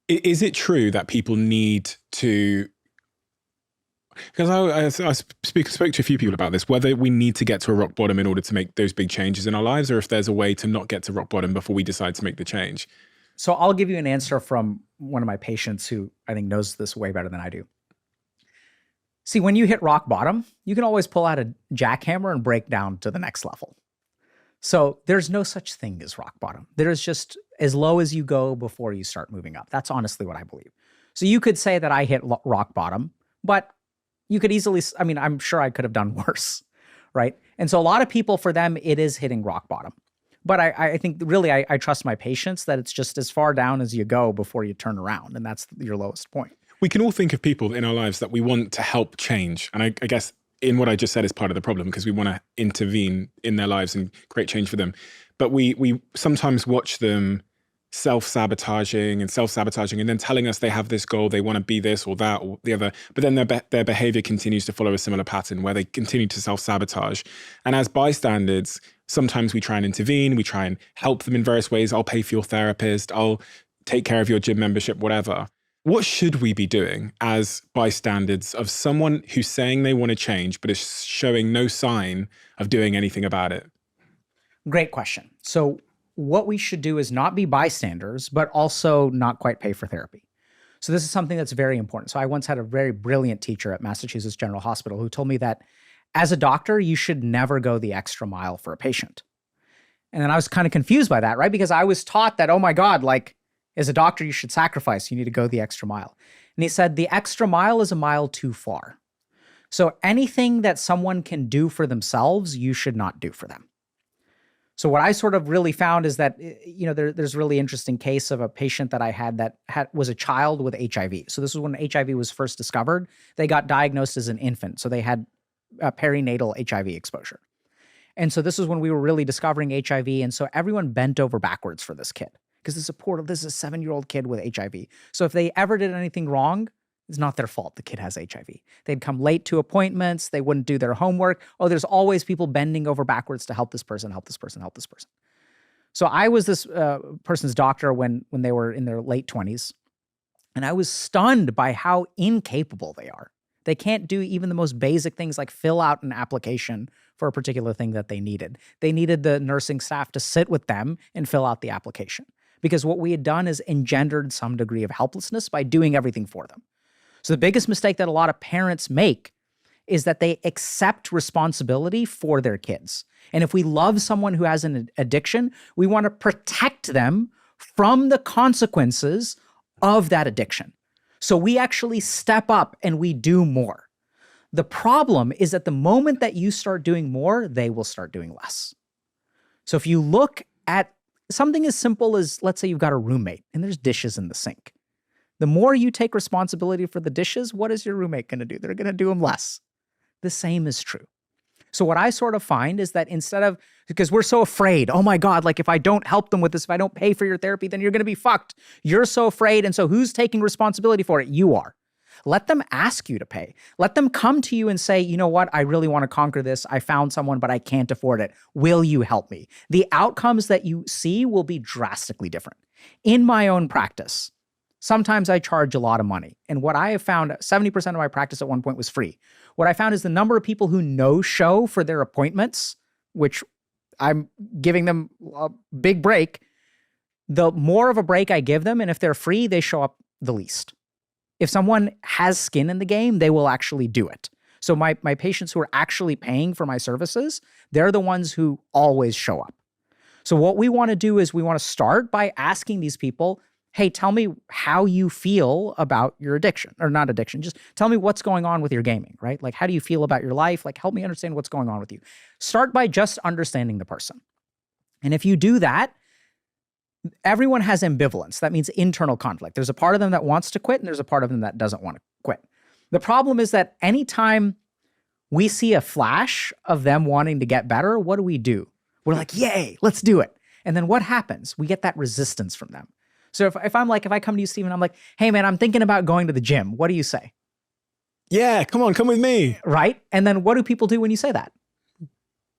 Is it true that people need to, because I spoke to a few people about this, whether we need to get to a rock bottom in order to make those big changes in our lives, or if there's a way to not get to rock bottom before we decide to make the change? So I'll give you an answer from one of my patients who I think knows this way better than I do. See, when you hit rock bottom, you can always pull out a jackhammer and break down to the next level. So there's no such thing as rock bottom. There's just as low as you go before you start moving up. That's honestly what I believe. So you could say that I hit rock bottom, but you could easily, I'm sure I could have done worse, right? And so a lot of people, for them, it is hitting rock bottom. But I think really I trust my patients that it's just as far down as you go before you turn around, and that's your lowest point. We can all think of people in our lives that we want to help change. And I guess in what I just said is part of the problem, because we want to intervene in their lives and create change for them. But we sometimes watch them self-sabotaging and then telling us they have this goal, they want to be this or that or the other. But then their behavior continues to follow a similar pattern where they continue to self-sabotage. And as bystanders, sometimes we try and intervene, we try and help them in various ways. I'll pay for your therapist, I'll take care of your gym membership, whatever. What should we be doing as bystanders of someone who's saying they want to change, but is showing no sign of doing anything about it? Great question. So what we should do is not be bystanders, but also not quite pay for therapy. So this is something that's very important. So I once had a very brilliant teacher at Massachusetts General Hospital who told me that as a doctor, you should never go the extra mile for a patient. And then I was kind of confused by that, right? Because I was taught that, oh my God, like as a doctor, you should sacrifice. You need to go the extra mile. And he said, the extra mile is a mile too far. So anything that someone can do for themselves, you should not do for them. So what I sort of really found is that, there's a really interesting case of a patient that I had that was a child with HIV. So this was when HIV was first discovered. They got diagnosed as an infant. So they had perinatal HIV exposure. And so this is when we were really discovering HIV. And so everyone bent over backwards for this kid because this is a 7-year-old kid with HIV. So if they ever did anything wrong, it's not their fault. The kid has HIV. They'd come late to appointments. They wouldn't do their homework. Oh, there's always people bending over backwards to help this person, help this person, help this person. So I was this person's doctor when they were in their late 20s. And I was stunned by how incapable they are. They can't do even the most basic things like fill out an application for a particular thing that they needed. They needed the nursing staff to sit with them and fill out the application because what we had done is engendered some degree of helplessness by doing everything for them. So the biggest mistake that a lot of parents make is that they accept responsibility for their kids. And if we love someone who has an addiction, we want to protect them from the consequences of that addiction. So we actually step up and we do more. The problem is that the moment that you start doing more, they will start doing less. So if you look at something as simple as, let's say you've got a roommate and there's dishes in the sink. The more you take responsibility for the dishes, what is your roommate going to do? They're going to do them less. The same is true. So what I sort of find is that because we're so afraid, oh my God, like if I don't help them with this, if I don't pay for your therapy, then you're going to be fucked. You're so afraid. And so who's taking responsibility for it? You are. Let them ask you to pay. Let them come to you and say, you know what? I really want to conquer this. I found someone, but I can't afford it. Will you help me? The outcomes that you see will be drastically different. In my own practice, sometimes I charge a lot of money. And what I have found, 70% of my practice at one point was free. What I found is the number of people who no-show for their appointments, which I'm giving them a big break, the more of a break I give them, and if they're free, they show up the least. If someone has skin in the game, they will actually do it. So my patients who are actually paying for my services, they're the ones who always show up. So what we want to do is we want to start by asking these people, hey, tell me how you feel about your addiction, or not addiction. Just tell me what's going on with your gaming, right? Like, how do you feel about your life? Like, help me understand what's going on with you. Start by just understanding the person. And if you do that, everyone has ambivalence. That means internal conflict. There's a part of them that wants to quit, and there's a part of them that doesn't want to quit. The problem is that anytime we see a flash of them wanting to get better, what do? We're like, yay, let's do it. And then what happens? We get that resistance from them. So if I come to you, Stephen, I'm like, hey man, I'm thinking about going to the gym. What do you say? Yeah, come with me. Right? And then what do people do when you say that?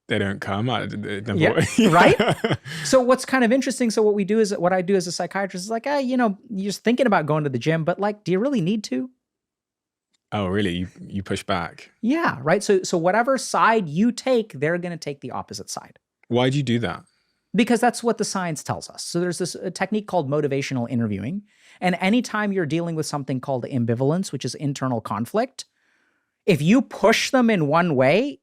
They don't come. Yeah, right? So what's kind of interesting, so what I do as a psychiatrist is like, you're just thinking about going to the gym, but like, do you really need to? Oh, really? You push back? Yeah, right? So whatever side you take, they're going to take the opposite side. Why do you do that? Because that's what the science tells us. So there's this technique called motivational interviewing. And anytime you're dealing with something called ambivalence, which is internal conflict, if you push them in one way,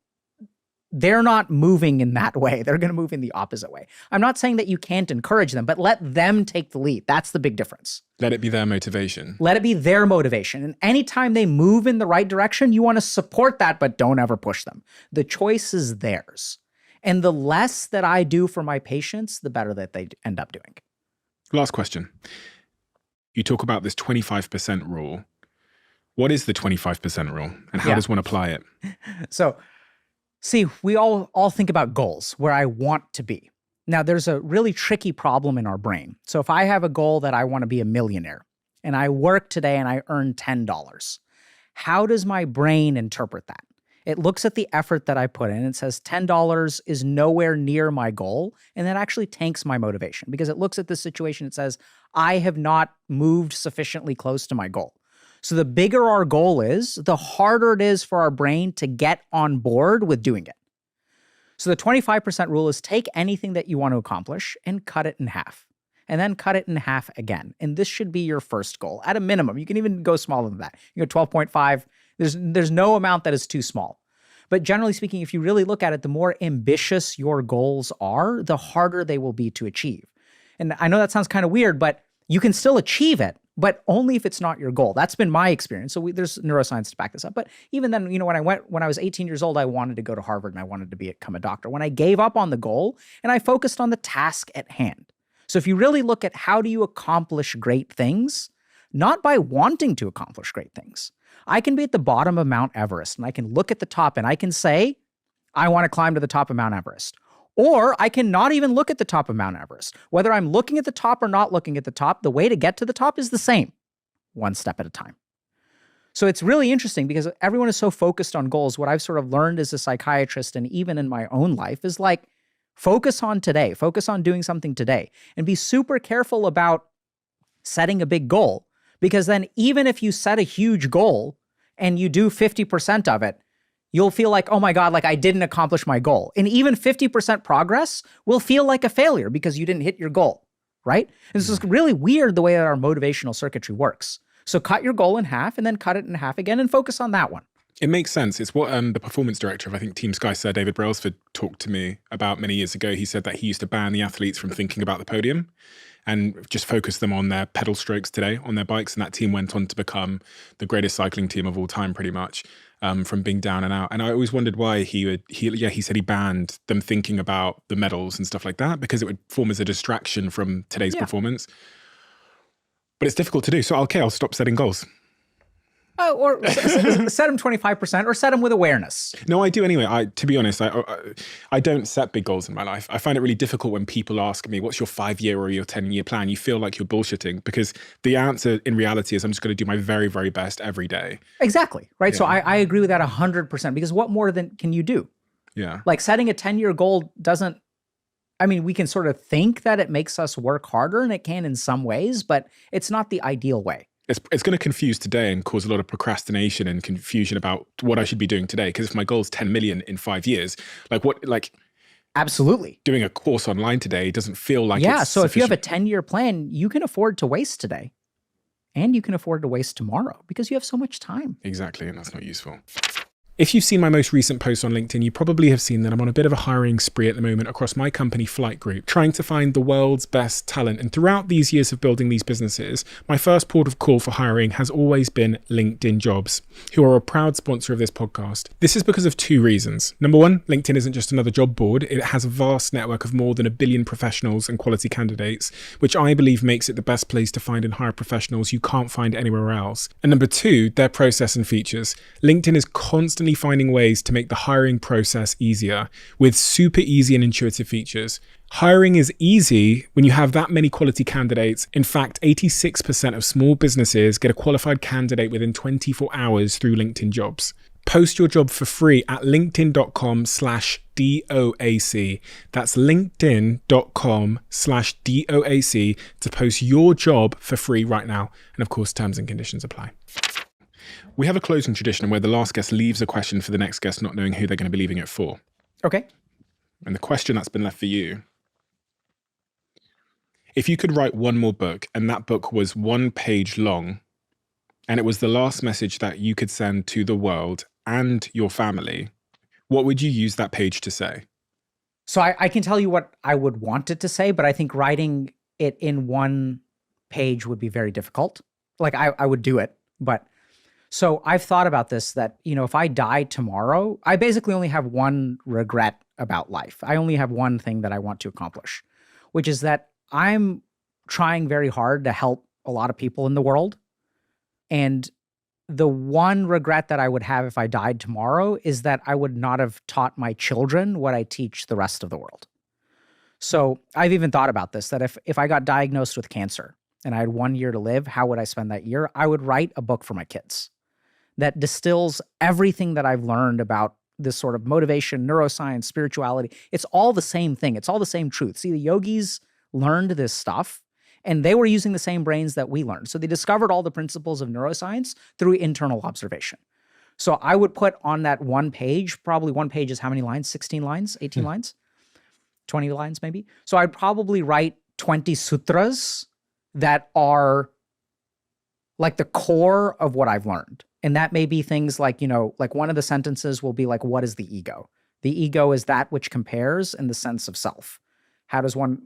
they're not moving in that way. They're going to move in the opposite way. I'm not saying that you can't encourage them, but let them take the lead. That's the big difference. Let it be their motivation. Let it be their motivation. And anytime they move in the right direction, you want to support that, but don't ever push them. The choice is theirs. And the less that I do for my patients, the better that they end up doing. Last question. You talk about this 25% rule. What is the 25% rule and how does one apply it? So, see, we all think about goals, where I want to be. Now, there's a really tricky problem in our brain. So if I have a goal that I want to be a millionaire and I work today and I earn $10, how does my brain interpret that? It looks at the effort that I put in and says $10 is nowhere near my goal, and that actually tanks my motivation because it looks at this situation, it says, I have not moved sufficiently close to my goal. So the bigger our goal is, the harder it is for our brain to get on board with doing it. So the 25% rule is take anything that you want to accomplish and cut it in half. and then cut it in half again. And this should be your first goal at a minimum. You can even go smaller than that. You go 12.5. There's no amount that is too small. But generally speaking, if you really look at it, the more ambitious your goals are, the harder they will be to achieve. And I know that sounds kind of weird, but you can still achieve it, but only if it's not your goal. That's been my experience. So there's neuroscience to back this up. But even then, when I was 18 years old, I wanted to go to Harvard and I wanted to become a doctor. When I gave up on the goal and I focused on the task at hand. So if you really look at how do you accomplish great things, not by wanting to accomplish great things. I can be at the bottom of Mount Everest and I can look at the top and I can say, I want to climb to the top of Mount Everest. Or I can not even look at the top of Mount Everest. Whether I'm looking at the top or not looking at the top, the way to get to the top is the same, one step at a time. So it's really interesting because everyone is so focused on goals. What I've sort of learned as a psychiatrist and even in my own life is like, focus on today, focus on doing something today, and be super careful about setting a big goal. Because then even if you set a huge goal and you do 50% of it, you'll feel like, oh my God, like I didn't accomplish my goal. And even 50% progress will feel like a failure because you didn't hit your goal, right? And so it's really weird the way that our motivational circuitry works. So cut your goal in half and then cut it in half again and focus on that one. It makes sense. It's what the performance director of, I think, Team Sky, Sir David Brailsford, talked to me about many years ago. He said that he used to ban the athletes from thinking about the podium and just focus them on their pedal strokes today on their bikes. And that team went on to become the greatest cycling team of all time, pretty much, from being down and out. And I always wondered why he said he banned them thinking about the medals and stuff like that because it would form as a distraction from today's performance. But it's difficult to do. So, okay, I'll stop setting goals. Or set them 25% or set them with awareness. No, I do anyway. To be honest, I don't set big goals in my life. I find it really difficult when people ask me, what's your 5-year or your 10-year plan? You feel like you're bullshitting because the answer in reality is I'm just going to do my very, very best every day. Exactly, right? Yeah. So I agree with that 100% because what more can you do? Yeah. Like setting a 10-year goal we can sort of think that it makes us work harder and it can in some ways, but it's not the ideal way. It's going to confuse today and cause a lot of procrastination and confusion about what I should be doing today. Because if my goal is 10 million in 5 years, absolutely doing a course online today doesn't feel like it's sufficient. If you have a 10-year plan, you can afford to waste today and you can afford to waste tomorrow because you have so much time. Exactly, and that's not useful. If you've seen my most recent post on LinkedIn, you probably have seen that I'm on a bit of a hiring spree at the moment across my company Flight Group, trying to find the world's best talent. And throughout these years of building these businesses, my first port of call for hiring has always been LinkedIn Jobs, who are a proud sponsor of this podcast. This is because of 2 reasons. Number 1, LinkedIn isn't just another job board. It has a vast network of more than 1 billion professionals and quality candidates, which I believe makes it the best place to find and hire professionals you can't find anywhere else. And number 2, their process and features. LinkedIn is constantly finding ways to make the hiring process easier with super easy and intuitive features. Hiring is easy when you have that many quality candidates. In fact, 86% of small businesses get a qualified candidate within 24 hours through LinkedIn Jobs. Post your job for free at linkedin.com/DOAC. That's linkedin.com/DOAC to post your job for free right now. And of course, terms and conditions apply. We have a closing tradition where the last guest leaves a question for the next guest, not knowing who they're going to be leaving it for. Okay. And the question that's been left for you: if you could write one more book and that book was 1 page long and it was the last message that you could send to the world and your family, what would you use that page to say? So I can tell you what I would want it to say, but I think writing it in 1 page would be very difficult. Like I would do it, but so I've thought about this, that, if I die tomorrow, I basically only have one regret about life. I only have one thing that I want to accomplish, which is that I'm trying very hard to help a lot of people in the world. And the one regret that I would have if I died tomorrow is that I would not have taught my children what I teach the rest of the world. So I've even thought about this, that if I got diagnosed with cancer and I had 1 year to live, how would I spend that year? I would write a book for my kids that distills everything that I've learned about this sort of motivation, neuroscience, spirituality. It's all the same thing. It's all the same truth. See, the yogis learned this stuff and they were using the same brains that we learned. So they discovered all the principles of neuroscience through internal observation. So I would put on that 1 page, probably 1 page is how many lines? 16 lines, 18 lines, 20 lines maybe. So I'd probably write 20 sutras that are like the core of what I've learned. And that may be things like, like one of the sentences will be like, what is the ego? The ego is that which compares in the sense of self. How does one...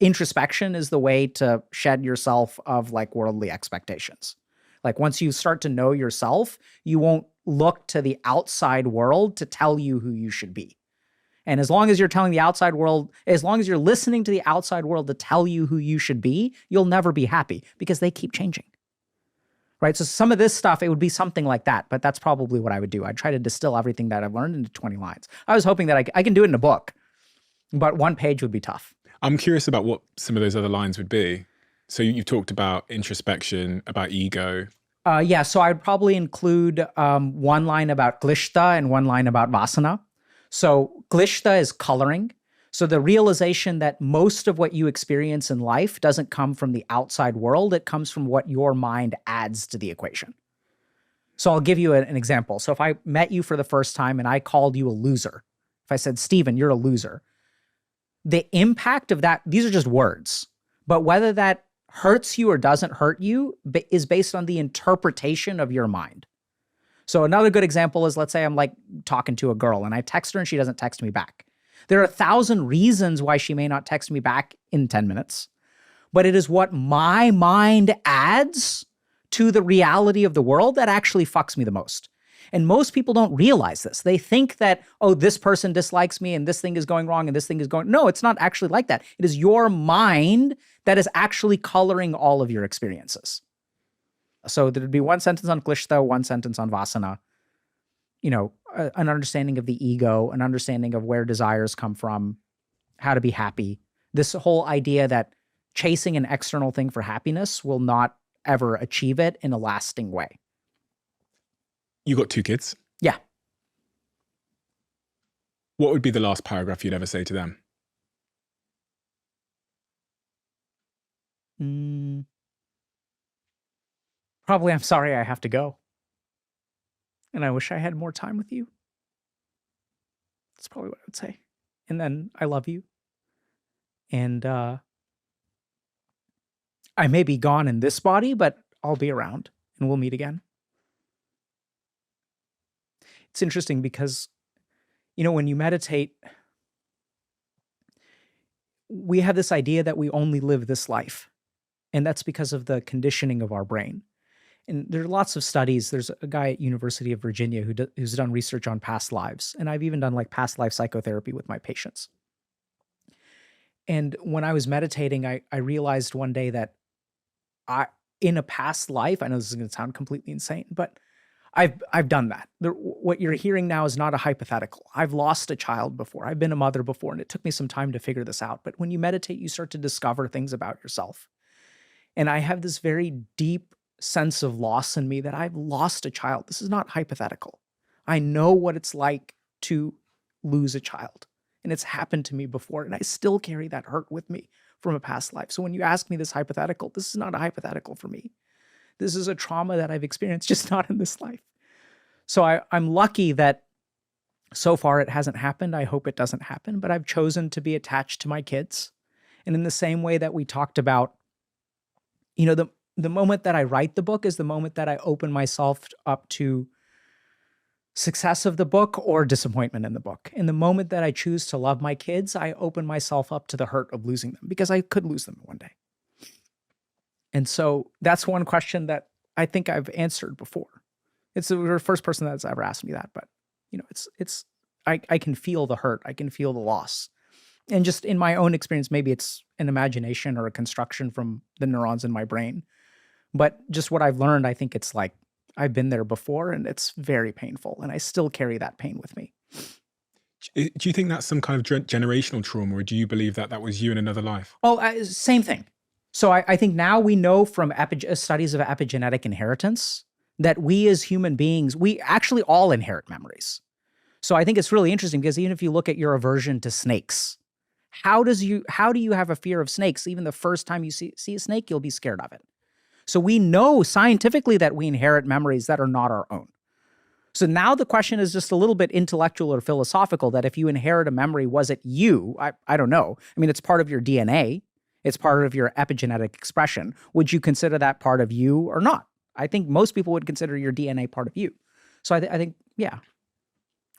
Introspection is the way to shed yourself of like worldly expectations. Like once you start to know yourself, you won't look to the outside world to tell you who you should be. And as long as you're telling the outside world, as long as you're listening to the outside world to tell you who you should be, you'll never be happy because they keep changing. Right? So some of this stuff, it would be something like that, but that's probably what I would do. I'd try to distill everything that I've learned into 20 lines. I was hoping that I can do it in a book, but one page would be tough. I'm curious about what some of those other lines would be. So you've talked about introspection, about ego. So I'd probably include one line about klishta and one line about vasana. So klishta is coloring. So the realization that most of what you experience in life doesn't come from the outside world. It comes from what your mind adds to the equation. So I'll give you an example. So if I met you for the first time and I called you a loser, if I said, Steven, you're a loser, the impact of that, these are just words, but whether that hurts you or doesn't hurt you is based on the interpretation of your mind. So another good example is, let's say I'm like talking to a girl and I text her and she doesn't text me back. There are 1,000 reasons why she may not text me back in 10 minutes, but it is what my mind adds to the reality of the world that actually fucks me the most. And most people don't realize this. They think that, oh, this person dislikes me and this thing is going wrong and this thing is going... No, it's not actually like that. It is your mind that is actually coloring all of your experiences. So there'd be one sentence on klishta, one sentence on vasana, an understanding of the ego, an understanding of where desires come from, how to be happy. This whole idea that chasing an external thing for happiness will not ever achieve it in a lasting way. You got 2 kids? Yeah. What would be the last paragraph you'd ever say to them? Probably, I'm sorry I have to go. And I wish I had more time with you. That's probably what I would say. And then I love you. And I may be gone in this body, but I'll be around and we'll meet again. It's interesting because, when you meditate, we have this idea that we only live this life. And that's because of the conditioning of our brain. And there are lots of studies. There's a guy at University of Virginia who's done research on past lives. And I've even done like past life psychotherapy with my patients. And when I was meditating, I realized one day that in a past life, I know this is going to sound completely insane, but I've done that. What you're hearing now is not a hypothetical. I've lost a child before. I've been a mother before, and it took me some time to figure this out. But when you meditate, you start to discover things about yourself. And I have this very deep sense of loss in me that I've lost a child. This is not hypothetical. I know what it's like to lose a child. And it's happened to me before, and I still carry that hurt with me from a past life. So when you ask me this hypothetical, this is not a hypothetical for me. This is a trauma that I've experienced, just not in this life. So I'm lucky that so far it hasn't happened. I hope it doesn't happen, but I've chosen to be attached to my kids. And in the same way that we talked about, the moment that I write the book is the moment that I open myself up to success of the book or disappointment in the book. In the moment that I choose to love my kids, I open myself up to the hurt of losing them because I could lose them one day. And so that's one question that I think I've answered before. It's the first person that's ever asked me that, but I can feel the hurt. I can feel the loss. And just in my own experience, maybe it's an imagination or a construction from the neurons in my brain. But just what I've learned, I think it's like I've been there before and it's very painful. And I still carry that pain with me. Do you think that's some kind of generational trauma, or do you believe that that was you in another life? Oh, same thing. So I think now we know from studies of epigenetic inheritance that we as human beings, we actually all inherit memories. So I think it's really interesting because even if you look at your aversion to snakes, how do you have a fear of snakes? Even the first time you see a snake, you'll be scared of it. So we know scientifically that we inherit memories that are not our own. So now the question is just a little bit intellectual or philosophical, that if you inherit a memory, was it you? I don't know. I mean, it's part of your DNA. It's part of your epigenetic expression. Would you consider that part of you or not? I think most people would consider your DNA part of you. So I think, yeah.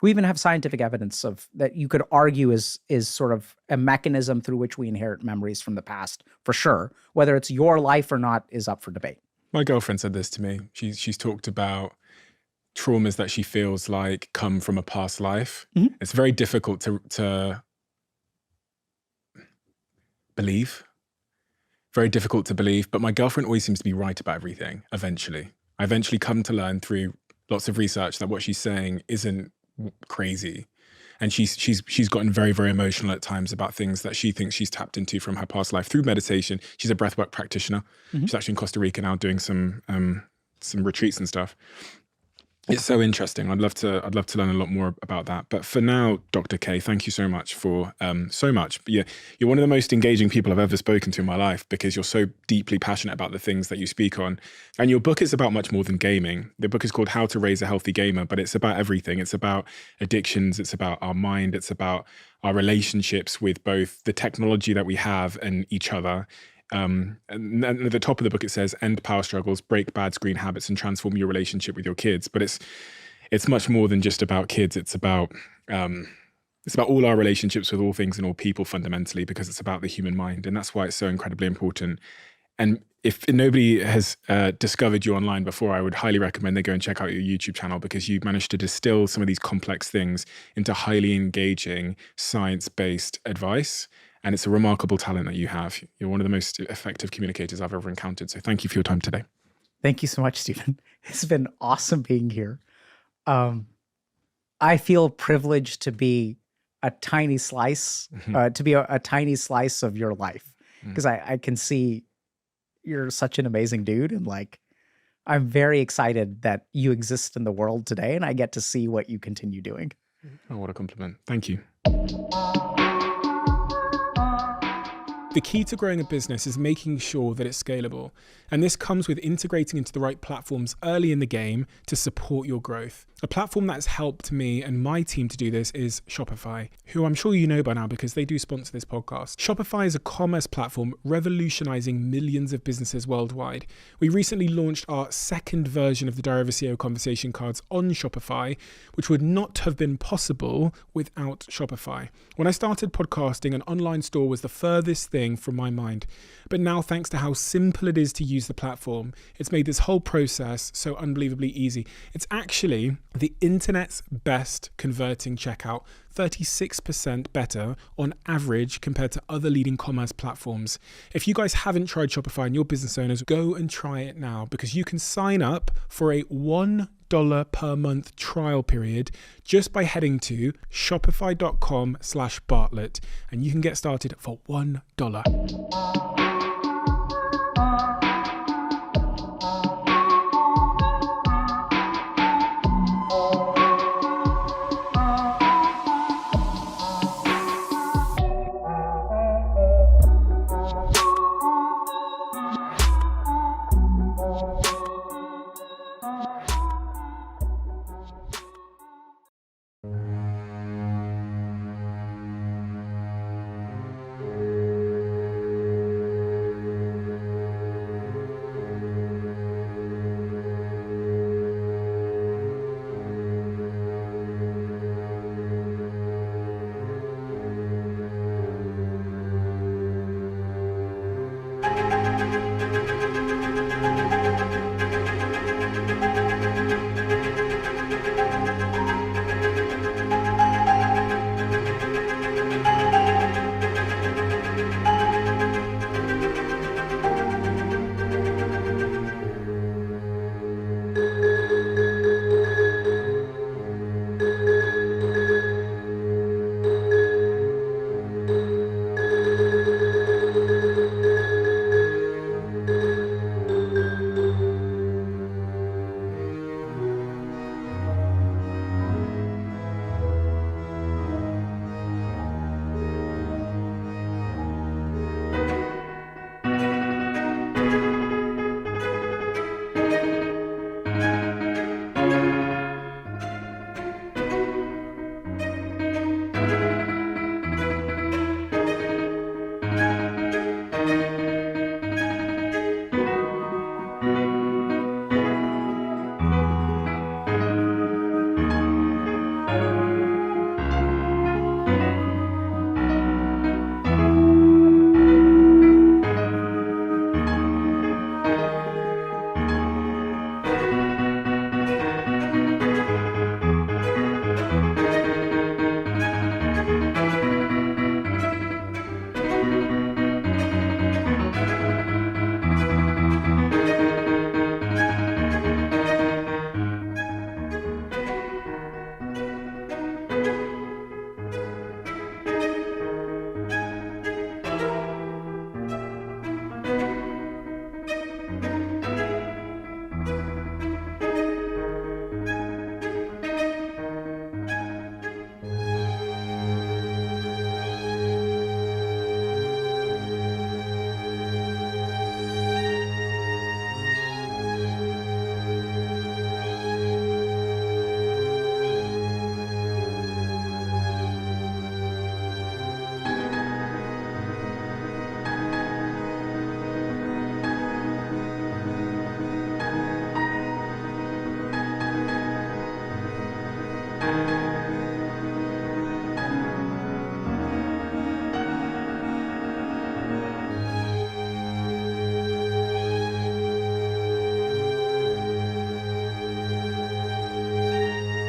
We even have scientific evidence of that you could argue is sort of a mechanism through which we inherit memories from the past, for sure. Whether it's your life or not is up for debate. My girlfriend said this to me. She's talked about traumas that she feels like come from a past life. Mm-hmm. It's very difficult to believe. Very difficult to believe, but my girlfriend always seems to be right about everything, eventually. I eventually come to learn through lots of research that what she's saying isn't crazy. And she's gotten very, very emotional at times about things that she thinks she's tapped into from her past life through meditation. She's a breathwork practitioner. Mm-hmm. She's actually in Costa Rica now doing some retreats and stuff. It's so interesting. I'd love to learn a lot more about that. But for now, Dr. K, thank you so much for so much. But you're one of the most engaging people I've ever spoken to in my life because you're so deeply passionate about the things that you speak on. And your book is about much more than gaming. The book is called How to Raise a Healthy Gamer, but it's about everything. It's about addictions. It's about our mind. It's about our relationships with both the technology that we have and each other. And at the top of the book, it says, end power struggles, break bad screen habits, and transform your relationship with your kids. But it's much more than just about kids. It's about all our relationships with all things and all people fundamentally, because it's about the human mind. And that's why it's so incredibly important. And if nobody has discovered you online before, I would highly recommend they go and check out your YouTube channel, because you managed to distill some of these complex things into highly engaging, science-based advice. And it's a remarkable talent that you have. You're one of the most effective communicators I've ever encountered. So thank you for your time today. Thank you so much, Stephen. It's been awesome being here. I feel privileged to be a tiny slice, to be a tiny slice of your life, because I can see you're such an amazing dude. And like, I'm very excited that you exist in the world today and I get to see what you continue doing. Oh, what a compliment. Thank you. The key to growing a business is making sure that it's scalable. And this comes with integrating into the right platforms early in the game to support your growth. A platform that has helped me and my team to do this is Shopify, who I'm sure you know by now because they do sponsor this podcast. Shopify is a commerce platform revolutionizing millions of businesses worldwide. We recently launched our second version of the Diary of a CEO conversation cards on Shopify, which would not have been possible without Shopify. When I started podcasting, an online store was the furthest thing from my mind. But now, thanks to how simple it is to use the platform, it's made this whole process so unbelievably easy. It's actually the internet's best converting checkout, 36% better on average compared to other leading commerce platforms. If you guys haven't tried Shopify and you're business owners, go and try it now, because you can sign up for a $1 per month trial period just by heading to shopify.com/Bartlett, and you can get started for $1.